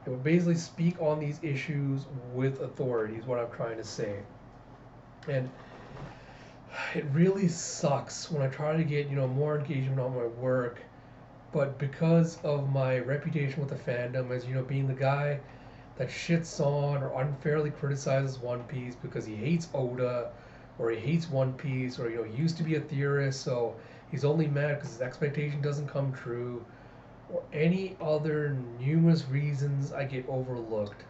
It would basically speak on these issues with authority, is what I'm trying to say. And it really sucks when I try to get, more engagement on my work, but because of my reputation with the fandom as, being the guy that shits on or unfairly criticizes One Piece because he hates Oda or he hates One Piece, or he used to be a theorist, so he's only mad because his expectation doesn't come true, or any other numerous reasons I get overlooked.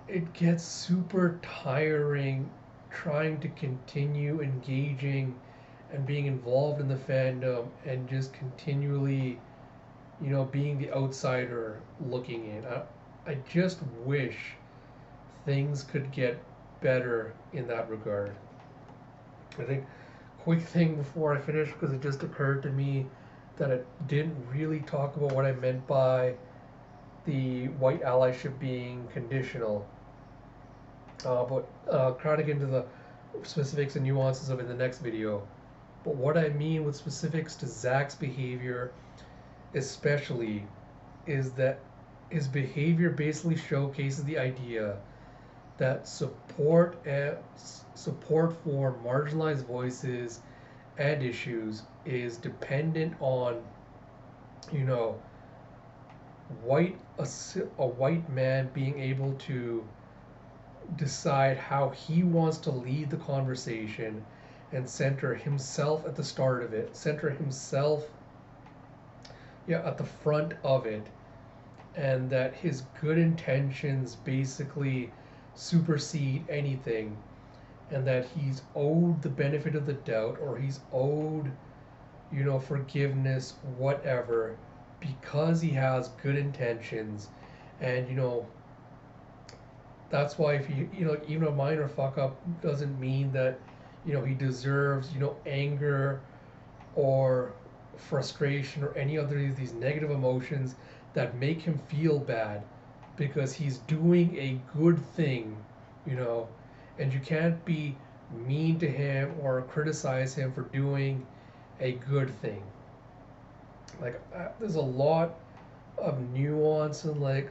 It gets super tiring trying to continue engaging and being involved in the fandom and just continually, being the outsider looking in. I just wish things could get better in that regard. I think, quick thing before I finish, because it just occurred to me that it didn't really talk about what I meant by the white allyship being conditional. But I'll try to get into the specifics and nuances of it in the next video. But what I mean with specifics to Zach's behavior especially is that his behavior basically showcases the idea that support for marginalized voices and issues is dependent on, a white man being able to decide how he wants to lead the conversation and center himself at the start of it, center himself at the front of it, and that his good intentions basically supersede anything, and that he's owed the benefit of the doubt, or he's owed, forgiveness, whatever, because he has good intentions. And that's why if even a minor fuck up doesn't mean that he deserves anger or frustration or any other of these negative emotions that make him feel bad, because he's doing a good thing, and you can't be mean to him or criticize him for doing a good thing. Like, there's a lot of nuance and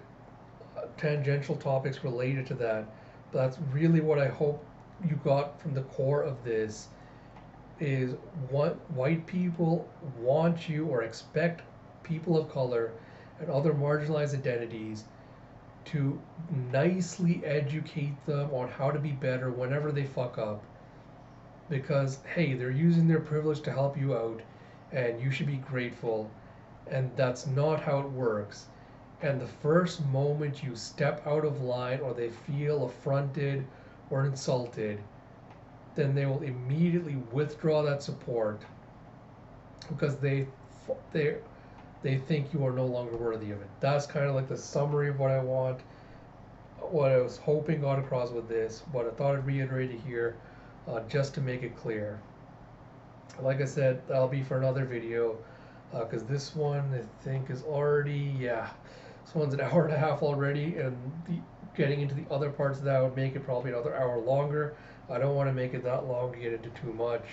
tangential topics related to that, but that's really what I hope you got from the core of this, is what white people want you or expect people of color and other marginalized identities to nicely educate them on how to be better whenever they fuck up, because hey, they're using their privilege to help you out and you should be grateful. And that's not how it works. And the first moment you step out of line or they feel affronted or insulted, then they will immediately withdraw that support because they think you are no longer worthy of it. That's kind of like the summary of what I was hoping got across with this, but I thought I'd reiterate it here just to make it clear. Like I said, that'll be for another video, because this one I think is already, This one's an hour and a half already, and getting into the other parts of that would make it probably another hour longer. I don't want to make it that long to get into too much,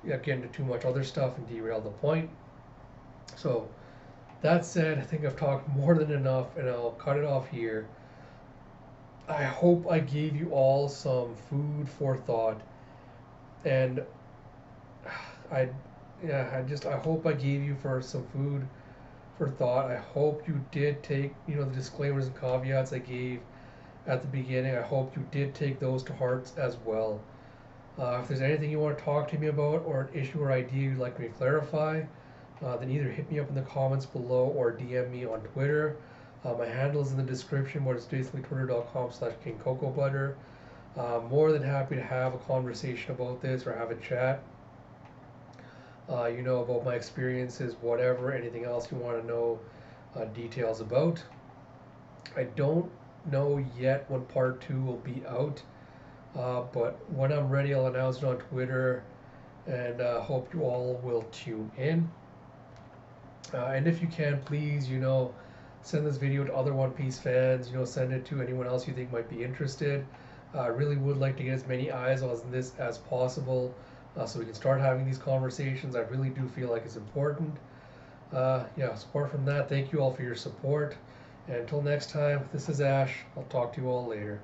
get into too much other stuff and derail the point. So that said, I think I've talked more than enough, and I'll cut it off here. I hope I gave you all some food for thought, and I, I hope I gave you for some food for thought. I hope you did take, the disclaimers and caveats I gave at the beginning. I hope you did take those to heart as well. If there's anything you want to talk to me about or an issue or idea you'd like me to clarify, then either hit me up in the comments below or DM me on Twitter. My handle is in the description, but it's basically twitter.com/kingcocoabutter. More than happy to have a conversation about this or have a chat. About my experiences, whatever, anything else you want to know details about. I don't know yet when part 2 will be out, but when I'm ready, I'll announce it on Twitter, and hope you all will tune in. And if you can, please, send this video to other One Piece fans, send it to anyone else you think might be interested. I really would like to get as many eyes on this as possible, so we can start having these conversations. I really do feel like it's important. Apart from that, thank you all for your support. And until next time, this is Ash. I'll talk to you all later.